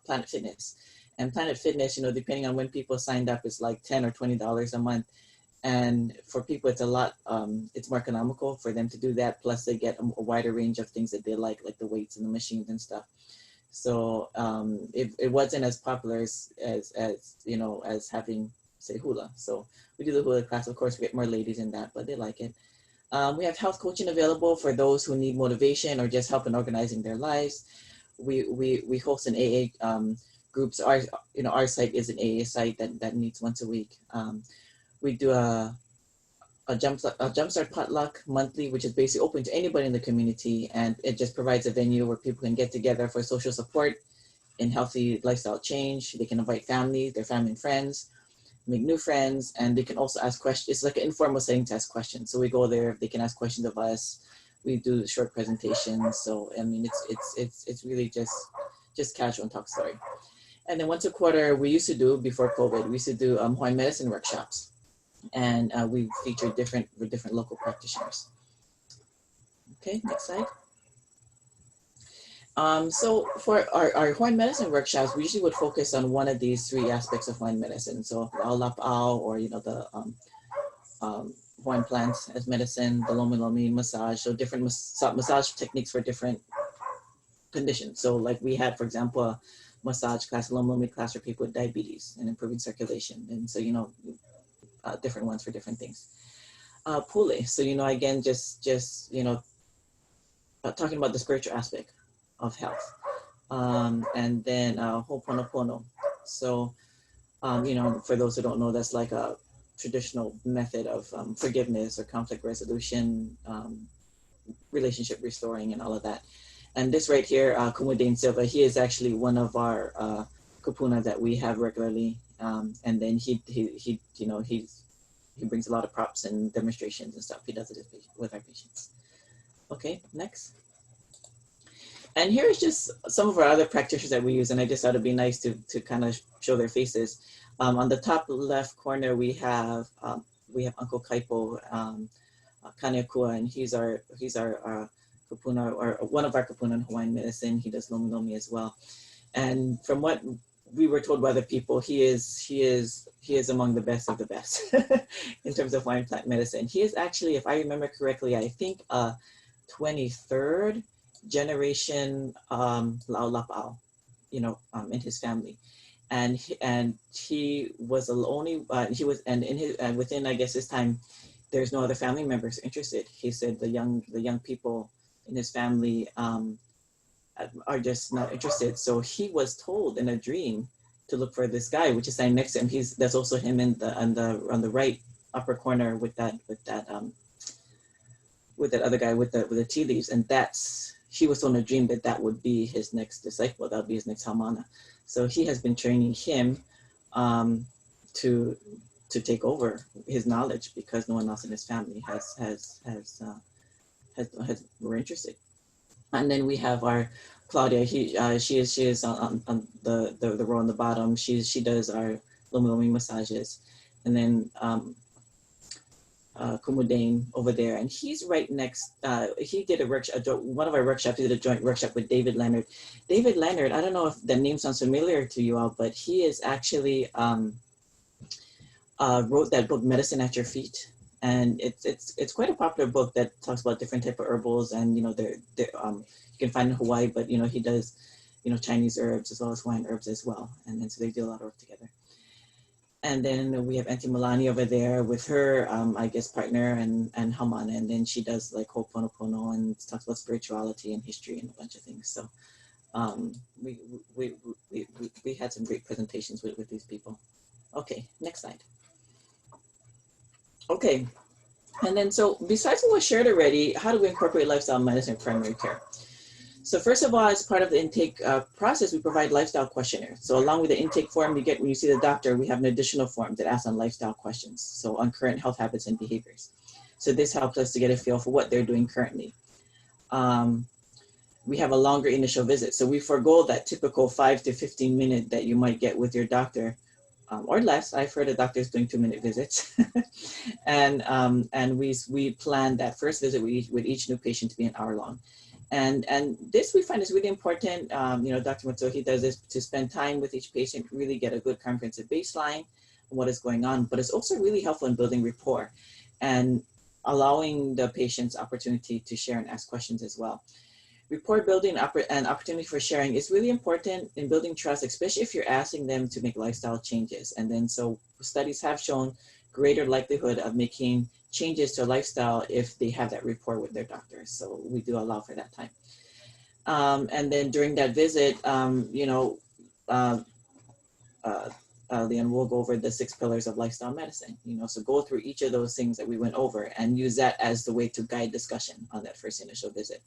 Planet Fitness. And Planet Fitness, you know, depending on when people signed up, is like $10 or $20 a month. And for people, it's a lot, it's more economical for them to do that. Plus they get a wider range of things that they like the weights and the machines and stuff. So it wasn't as popular as you know, as having, say, hula. So we do the hula class. Of course, we get more ladies in that, but they like it. We have health coaching available for those who need motivation or just help in organizing their lives. We host an AA groups. Our site is an AA site that meets once a week. We do a jumpstart potluck monthly, which is basically open to anybody in the community, and it just provides a venue where people can get together for social support and healthy lifestyle change. They can invite families, their family and friends, make new friends, and they can also ask questions. It's like an informal setting to ask questions. So we go there, they can ask questions of us. We do short presentations. So I mean, it's really just casual and talk story. And then once a quarter, we used to do, before COVID, we used to do Hawaiian medicine workshops. And we feature different local practitioners. Okay, next slide. So for our Hawaiian medicine workshops, we usually would focus on one of these three aspects of Hawaiian medicine. So ʻŌiwi, or, you know, the Hawaiian plants as medicine, the lomi massage, so different massage techniques for different conditions. So like we had, for example, a massage class, lomi class for people with diabetes and improving circulation. And so, you know, different ones for different things. Pule, so, you know, again, just you know, talking about the spiritual aspect of health. And then ho'oponopono. So, you know, for those who don't know, that's like a traditional method of forgiveness or conflict resolution, relationship restoring, and all of that. And this right here, Kumudane Silva, he is actually one of our kupuna that we have regularly. And then he you know, he brings a lot of props and demonstrations and stuff. He does it with our patients. Okay, next. And here's just some of our other practitioners that we use, and I just thought it'd be nice to kind of show their faces. On the top left corner, we have Uncle Kaipo Kaneakua, and he's our kupuna, or one of our kupuna in Hawaiian medicine. He does lomi as well. And from what we were told by other people, he is among the best of the best in terms of Hawaiian plant medicine. He is actually, if I remember correctly, I think 23rd generation Laulapau, you know, in his family, and he was the only and within, I guess, his time, there's no other family members interested. He said the young people in his family are just not interested. So he was told in a dream to look for this guy, which is standing next to him. That's also him on the right upper corner with that other guy with the tea leaves, and he was told in a dream that would be his next disciple, that would be his next haumana. So he has been training him to take over his knowledge, because no one else in his family were interested. And then we have our Claudia. She is on the row on the bottom. She does our lomi massages, and then Kumudane over there, and he's right next. He did one of our workshops. He did a joint workshop with David Leonard. David Leonard, I don't know if the name sounds familiar to you all, but he is actually wrote that book, Medicine at Your Feet, And it's quite a popular book that talks about different type of herbals, and you can find in Hawaii, but he does Chinese herbs as well as Hawaiian herbs as well, and then so they do a lot of work together. And then we have Auntie Milani over there with her, I guess, partner and Hamana, and then she does like Ho'oponopono and talks about spirituality and history and a bunch of things. So we had some great presentations with these people. Okay, next slide. Okay, and then so besides what was shared already, how do we incorporate lifestyle medicine in primary care? So first of all, as part of the intake process, we provide lifestyle questionnaires. So along with the intake form you get when you see the doctor, we have an additional form that asks on lifestyle questions, so on current health habits and behaviors. So this helps us to get a feel for what they're doing currently. We have a longer initial visit. So we forego that typical 5 to 15 minute that you might get with your doctor, or less. I've heard of doctors doing 2-minute visits. and we plan that first visit with each new patient to be an hour long. And this we find is really important. Dr. Matsuo, he does this to spend time with each patient, really get a good comprehensive baseline on what is going on, but it's also really helpful in building rapport and allowing the patients opportunity to share and ask questions as well. Rapport building and opportunity for sharing is really important in building trust, especially if you're asking them to make lifestyle changes. And then so studies have shown greater likelihood of making changes to a lifestyle if they have that rapport with their doctors. So we do allow for that time. And then during that visit, Leon will go over the 6 pillars of lifestyle medicine, so go through each of those things that we went over and use that as the way to guide discussion on that first initial visit.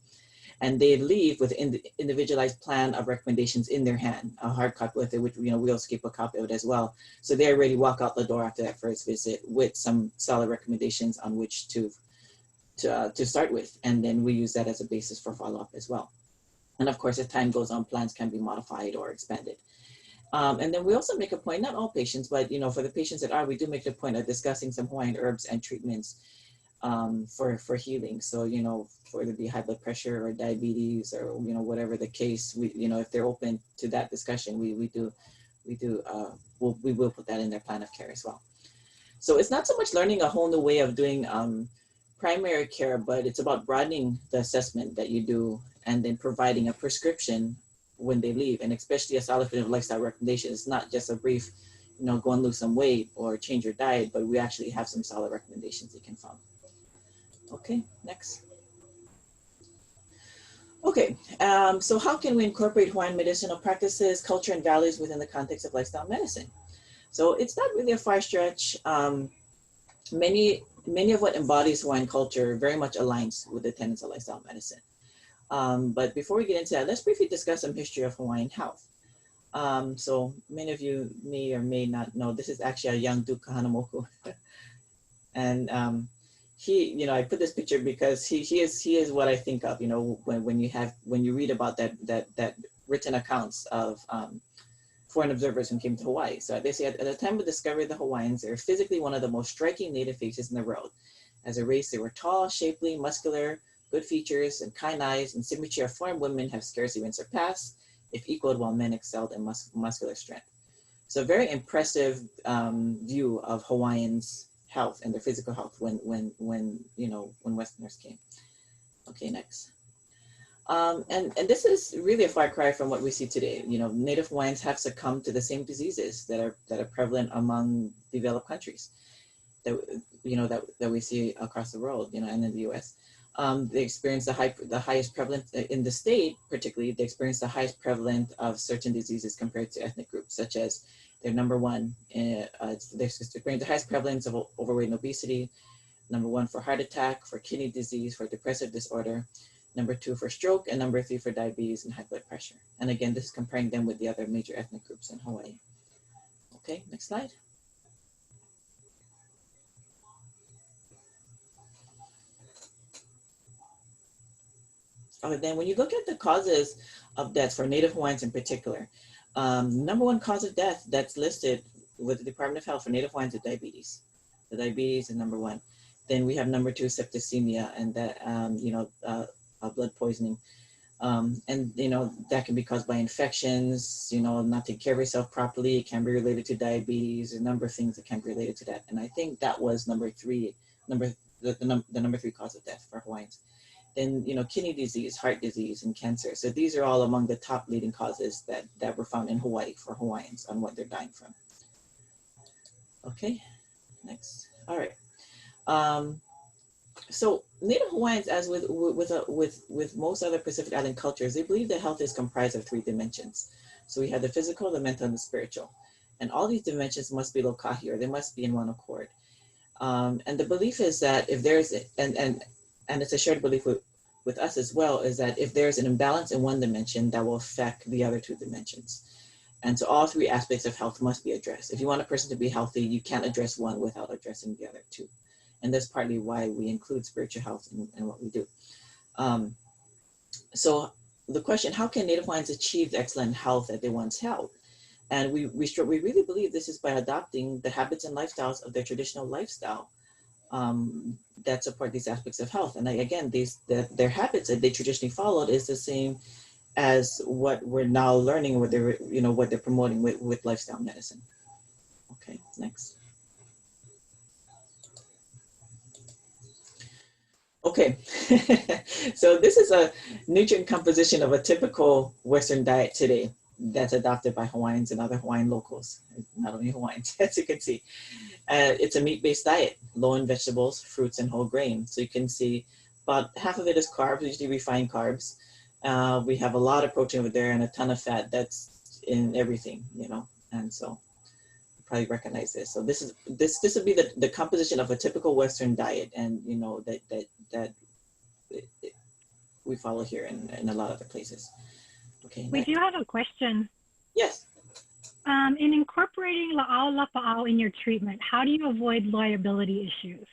And they leave with an individualized plan of recommendations in their hand, a hard copy with it, which we also keep a copy of it as well. So they already walk out the door after that first visit with some solid recommendations on which to start with. And then we use that as a basis for follow-up as well. And of course, as time goes on, plans can be modified or expanded. And then we also make a point, not all patients, but for the patients that are, we do make the point of discussing some Hawaiian herbs and treatments for healing. So, whether it be high blood pressure or diabetes or, whatever the case, if they're open to that discussion, we will put that in their plan of care as well. So it's not so much learning a whole new way of doing primary care, but it's about broadening the assessment that you do and then providing a prescription when they leave, and especially a solid lifestyle recommendation. It's not just a brief, go and lose some weight or change your diet, but we actually have some solid recommendations you can follow. Okay, next. Okay, so how can we incorporate Hawaiian medicinal practices, culture, and values within the context of lifestyle medicine? So it's not really a far stretch. Many of what embodies Hawaiian culture very much aligns with the tenets of lifestyle medicine. But before we get into that, let's briefly discuss some history of Hawaiian health. So many of you may or may not know, this is actually a young Duke Kahanamoku. And he, I put this picture because he is what I think of, when you read about that written accounts of foreign observers who came to Hawaii. So they say at the time of discovery of the Hawaiians, they were physically one of the most striking native faces in the world. As a race, they were tall, shapely, muscular, good features, and kind eyes, and symmetry of foreign women have scarcely been surpassed, if equaled, while men excelled in muscular strength. So a very impressive view of Hawaiians' health and their physical health when Westerners came. Okay, next. And this is really a far cry from what we see today. Native Hawaiians have succumbed to the same diseases that are prevalent among developed countries that we see across the world, and in the U.S. They experience the highest prevalence in the state, particularly. They experience the highest prevalence of certain diseases compared to ethnic groups, such as they're number one. They experience the highest prevalence of overweight and obesity. Number 1 for heart attack, for kidney disease, for depressive disorder. Number 2 for stroke, and number 3 for diabetes and high blood pressure. And again, this is comparing them with the other major ethnic groups in Hawaii. Okay, next slide. Okay, then when you look at the causes of death for Native Hawaiians in particular, number 1 cause of death that's listed with the Department of Health for Native Hawaiians is diabetes. The diabetes is number 1. Then we have number 2, septicemia, and that, blood poisoning. And, that can be caused by infections, not taking care of yourself properly. It can be related to diabetes, a number of things that can be related to that. And I think that was number 3 the number 3 cause of death for Hawaiians. Then, you know, kidney disease, heart disease, and cancer. So these are all among the top leading causes that were found in Hawaii for Hawaiians on what they're dying from. Okay, next. All right. So Native Hawaiians, as with most other Pacific Island cultures, they believe that health is comprised of 3 dimensions. So we have the physical, the mental, and the spiritual. And all these dimensions must be lokahi, or they must be in one accord. And the belief is that if there's, and it's a shared belief with us as well, is that if there's an imbalance in one dimension, that will affect the other 2 dimensions. And so all 3 aspects of health must be addressed. If you want a person to be healthy, you can't address one without addressing the other 2. And that's partly why we include spiritual health in what we do. So the question, how can Native Hawaiians achieve the excellent health that they once held? And we really believe this is by adopting the habits and lifestyles of their traditional lifestyle that support these aspects of health. And again, their habits that they traditionally followed is the same as what we're now learning, what they're promoting with lifestyle medicine. Okay, next. Okay, so this is a nutrient composition of a typical Western diet today that's adopted by Hawaiians and other Hawaiian locals, not only Hawaiians, as you can see. It's a meat-based diet, low in vegetables, fruits, and whole grain. So you can see about half of it is carbs, usually refined carbs. We have a lot of protein over there and a ton of fat that's in everything, you know, and so probably recognize this. So this would be the composition of a typical Western diet, and you know that we follow here in a lot of other places. Okay. We do have a question. Yes. In incorporating la'au lapa'au in your treatment, how do you avoid liability issues?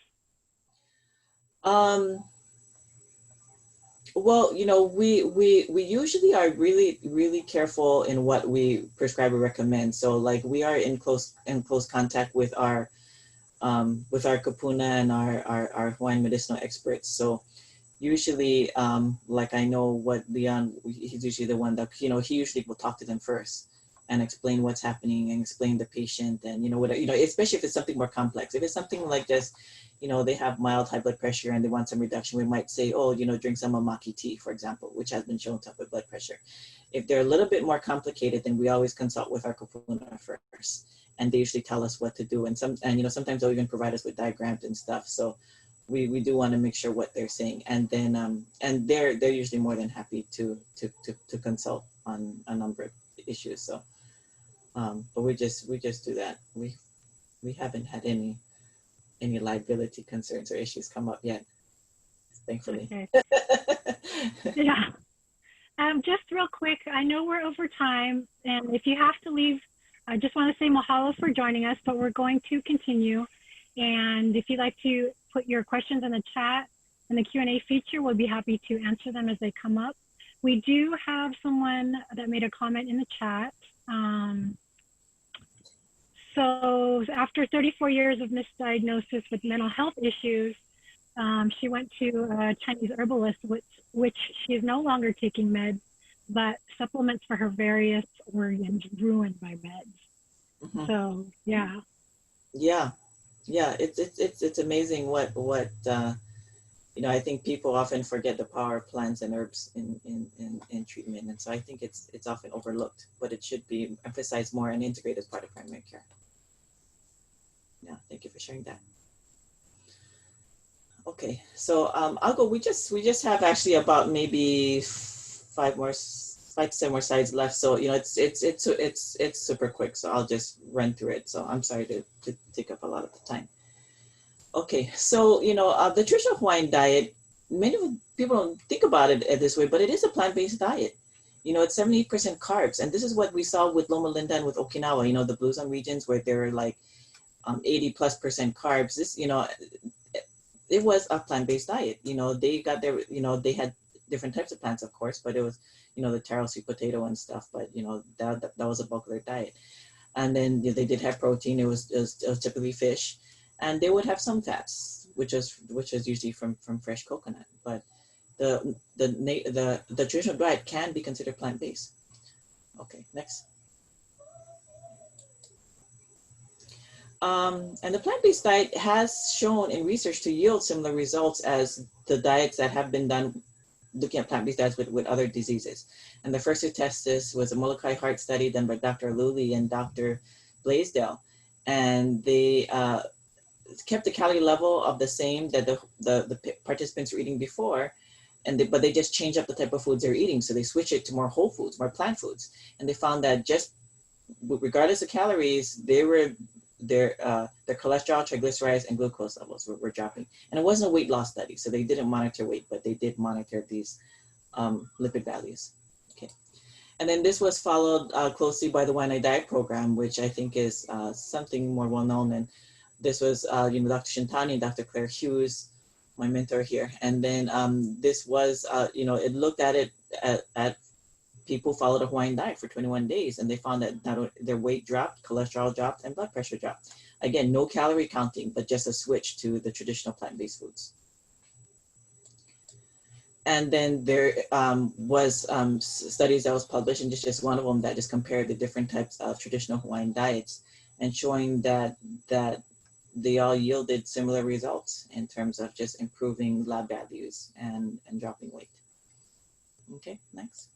Well, you know, we usually are really careful in what we prescribe or recommend. So like we are in close contact with our kapuna and our Hawaiian medicinal experts. So usually, like I know what Leon, he's usually the one that, you know, he usually will talk to them first and explain what's happening and explain the patient, and, you know, especially if it's something more complex. If it's something like just, you know, they have mild high blood pressure and they want some reduction, we might say, oh, you know, drink some amaki tea, for example, which has been shown to help with blood pressure. If they're a little bit more complicated, then we always consult with our kupuna first, and they usually tell us what to do. And you know, sometimes they'll even provide us with diagrams and stuff. So we do want to make sure what they're saying, and then and they're usually more than happy to consult on a number of issues. So but we just do that. We haven't had any liability concerns or issues come up yet, thankfully. Okay. Yeah. Just real quick, I know we're over time, and if you have to leave, I just want to say mahalo for joining us, but we're going to continue. And if you'd like to put your questions in the chat in the Q&A feature, we'll be happy to answer them as they come up. We do have someone that made a comment in the chat. So after 34 years of misdiagnosis with mental health issues, she went to a Chinese herbalist, which she is no longer taking meds, but supplements for her various organs ruined by meds. Mm-hmm. So yeah. Yeah, it's amazing what you know. I think people often forget the power of plants and herbs in treatment, and so I think it's often overlooked, but it should be emphasized more and integrated as part of primary care. Yeah, thank you for sharing that. Okay, so I'll go. We just have actually about maybe 5 to 7 more slides left. So you know, it's super quick. So I'll just run through it. So I'm sorry to take up a lot of the time. Okay, so you know, the traditional Hawaiian diet, many people don't think about it this way, but it is a plant-based diet. You know, it's 78% carbs, and this is what we saw with Loma Linda and with Okinawa. You know, the Blue Zone regions where they're like 80+% carbs. This, you know, it was a plant-based diet. You know, they got their, you know, they had different types of plants, of course, but it was, you know, the taro, sweet potato and stuff. But you know, that was a bulk of their diet. And then you know, they did have protein. It was typically fish, and they would have some fats, which is usually from fresh coconut. But the traditional diet can be considered plant-based. Okay, next. And the plant-based diet has shown in research to yield similar results as the diets that have been done looking at plant-based diets with other diseases. And the first to test this was a Molokai heart study done by Dr. Lully and Dr. Blaisdell. And they kept the calorie level of the same that the participants were eating before, but they just changed up the type of foods they're eating. So they switched it to more whole foods, more plant foods. And they found that just regardless of calories, their cholesterol, triglycerides, and glucose levels were dropping. And it wasn't a weight loss study, so they didn't monitor weight, but they did monitor these lipid values. Okay. And then this was followed closely by the Wine Diet program, which I think is something more well-known. And this was, Dr. Shintani and Dr. Claire Hughes, my mentor here. And then this was, it looked at it at people followed a Hawaiian diet for 21 days, and they found that their weight dropped, cholesterol dropped, and blood pressure dropped. Again, no calorie counting, but just a switch to the traditional plant-based foods. And then there was studies that was published, and just one of them that just compared the different types of traditional Hawaiian diets and showing that they all yielded similar results in terms of just improving lab values and dropping weight. Okay, next.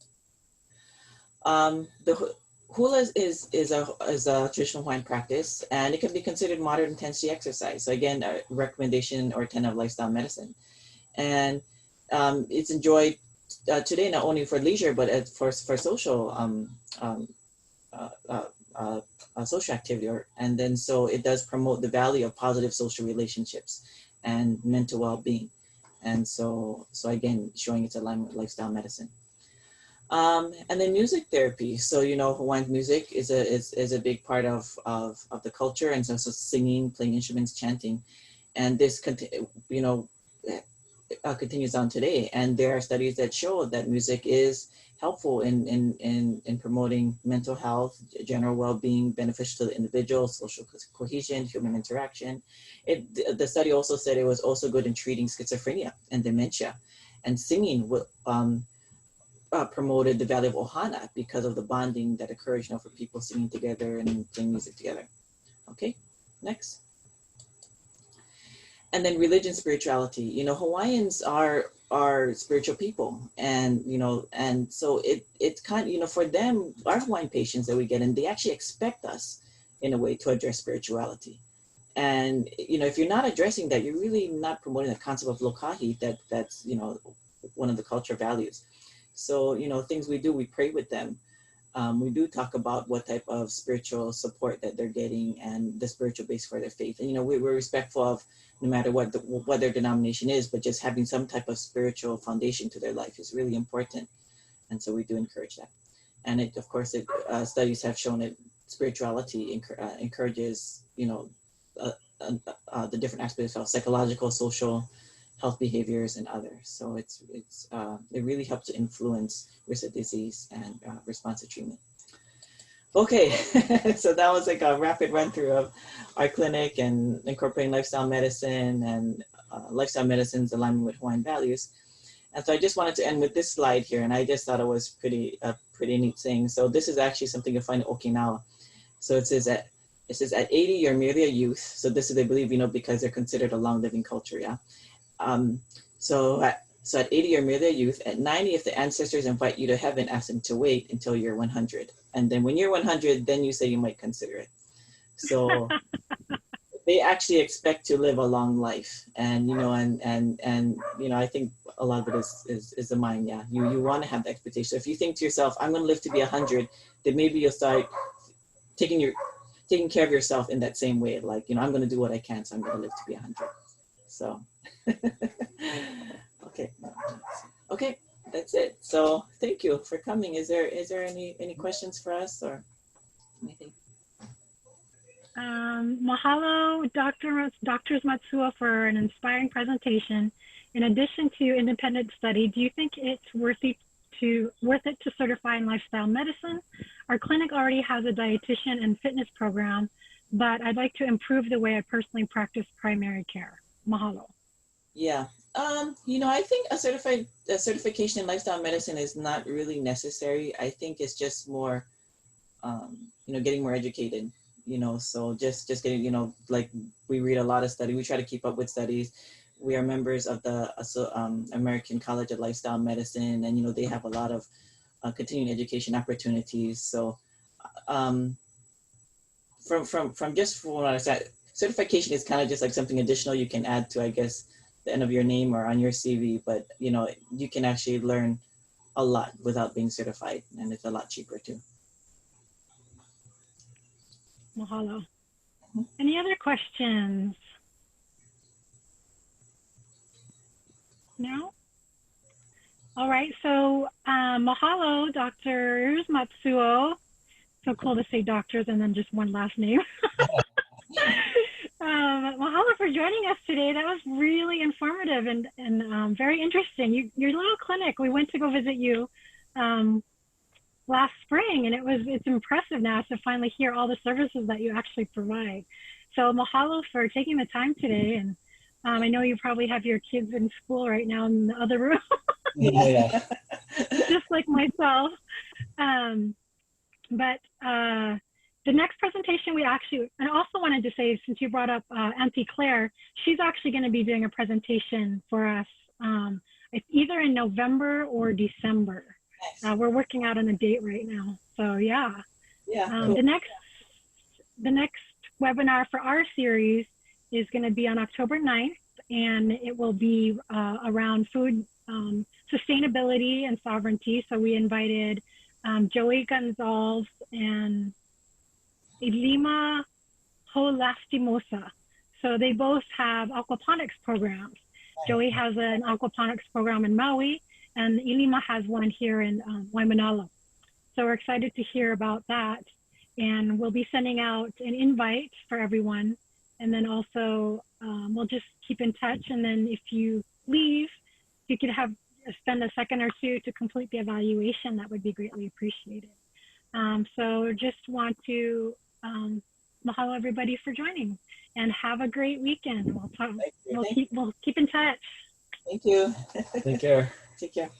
The hula is a traditional Hawaiian practice, and it can be considered moderate intensity exercise. So again, a recommendation or tenet of lifestyle medicine. And it's enjoyed today not only for leisure, but for social social activity. And then so it does promote the value of positive social relationships and mental well-being. And so again, showing its alignment with lifestyle medicine. And then music therapy. So, Hawaiian music is a big part of the culture, and so singing, playing instruments, chanting. And this, continues on today. And there are studies that show that music is helpful in promoting mental health, general well-being, beneficial to the individual, social cohesion, human interaction. The study also said it was also good in treating schizophrenia and dementia. And singing promoted the value of ohana because of the bonding that occurs, for people singing together and playing music together. Okay, next. And then religion, spirituality. Hawaiians are spiritual people, and and so it's kind of, for them, our Hawaiian patients that we get in, they actually expect us in a way to address spirituality. And if you're not addressing that, you're really not promoting the concept of lokahi, that's one of the culture values. So things we do, we pray with them. We do talk about what type of spiritual support that they're getting and the spiritual base for their faith. And we're respectful of no matter what their denomination is, but just having some type of spiritual foundation to their life is really important. And so we do encourage that. And of course, studies have shown that spirituality encourages the different aspects of psychological, social, health behaviors, and others. So it really helps to influence risk of disease and response to treatment. Okay, so that was like a rapid run through of our clinic and incorporating lifestyle medicine and lifestyle medicine's alignment with Hawaiian values. And so I just wanted to end with this slide here, and I just thought it was pretty neat thing. So this is actually something you'll find in Okinawa. So it says at 80 you're merely a youth. So this is, they believe, because they're considered a long living culture, yeah. So at 80, you're merely a youth. At 90, if the ancestors invite you to heaven, ask them to wait until you're 100. And then when you're 100, then you say you might consider it. So they actually expect to live a long life. And, I think a lot of it is the mind. Yeah. You want to have the expectation. So if you think to yourself, I'm going to live to be 100, then maybe you'll start taking care of yourself in that same way. Like, I'm going to do what I can, so I'm going to live to be 100. So, okay, that's it. So thank you for coming. Is there any questions for us or anything? Mahalo, Doctors Matsuo, for an inspiring presentation. In addition to independent study, do you think it's worth it to certify in lifestyle medicine? Our clinic already has a dietitian and fitness program, but I'd like to improve the way I personally practice primary care. Mahalo. Yeah, I think a certification in lifestyle medicine is not really necessary. I think it's just more, getting more educated, you know, so just getting, you know, like we read a lot of studies, we try to keep up with studies. We are members of the American College of Lifestyle Medicine, and, you know, they have a lot of continuing education opportunities. So from just for what I said, certification is kind of just like something additional you can add to, I guess, the end of your name or on your CV, but, you know, you can actually learn a lot without being certified, and it's a lot cheaper too. Mahalo. Any other questions? No? All right, so mahalo, Dr. Matsuo. So cool to say doctors and then just one last name. Mahalo for joining us today. That was really informative and very interesting. Your little clinic, we went to go visit you last spring, and it's impressive now to finally hear all the services that you actually provide. So mahalo for taking the time today. And I know you probably have your kids in school right now in the other room. Yeah. Just like myself. But the next presentation I also wanted to say, since you brought up Auntie Claire, she's actually going to be doing a presentation for us. It's either in November or December. Nice. We're working out on a date right now. So yeah. Cool. The next webinar for our series is going to be on October 9th, and it will be around food sustainability and sovereignty. So we invited Joey Gonzalez and Ilima Holastimosa. So they both have aquaponics programs. Joey has an aquaponics program in Maui, and Ilima has one here in Waimanalo. So we're excited to hear about that. And we'll be sending out an invite for everyone. And then also we'll just keep in touch. And then if you leave, you could spend a second or two to complete the evaluation. That would be greatly appreciated. So just want to mahalo everybody for joining, and have a great weekend. We'll keep in touch. Thank you. Take care. Take care.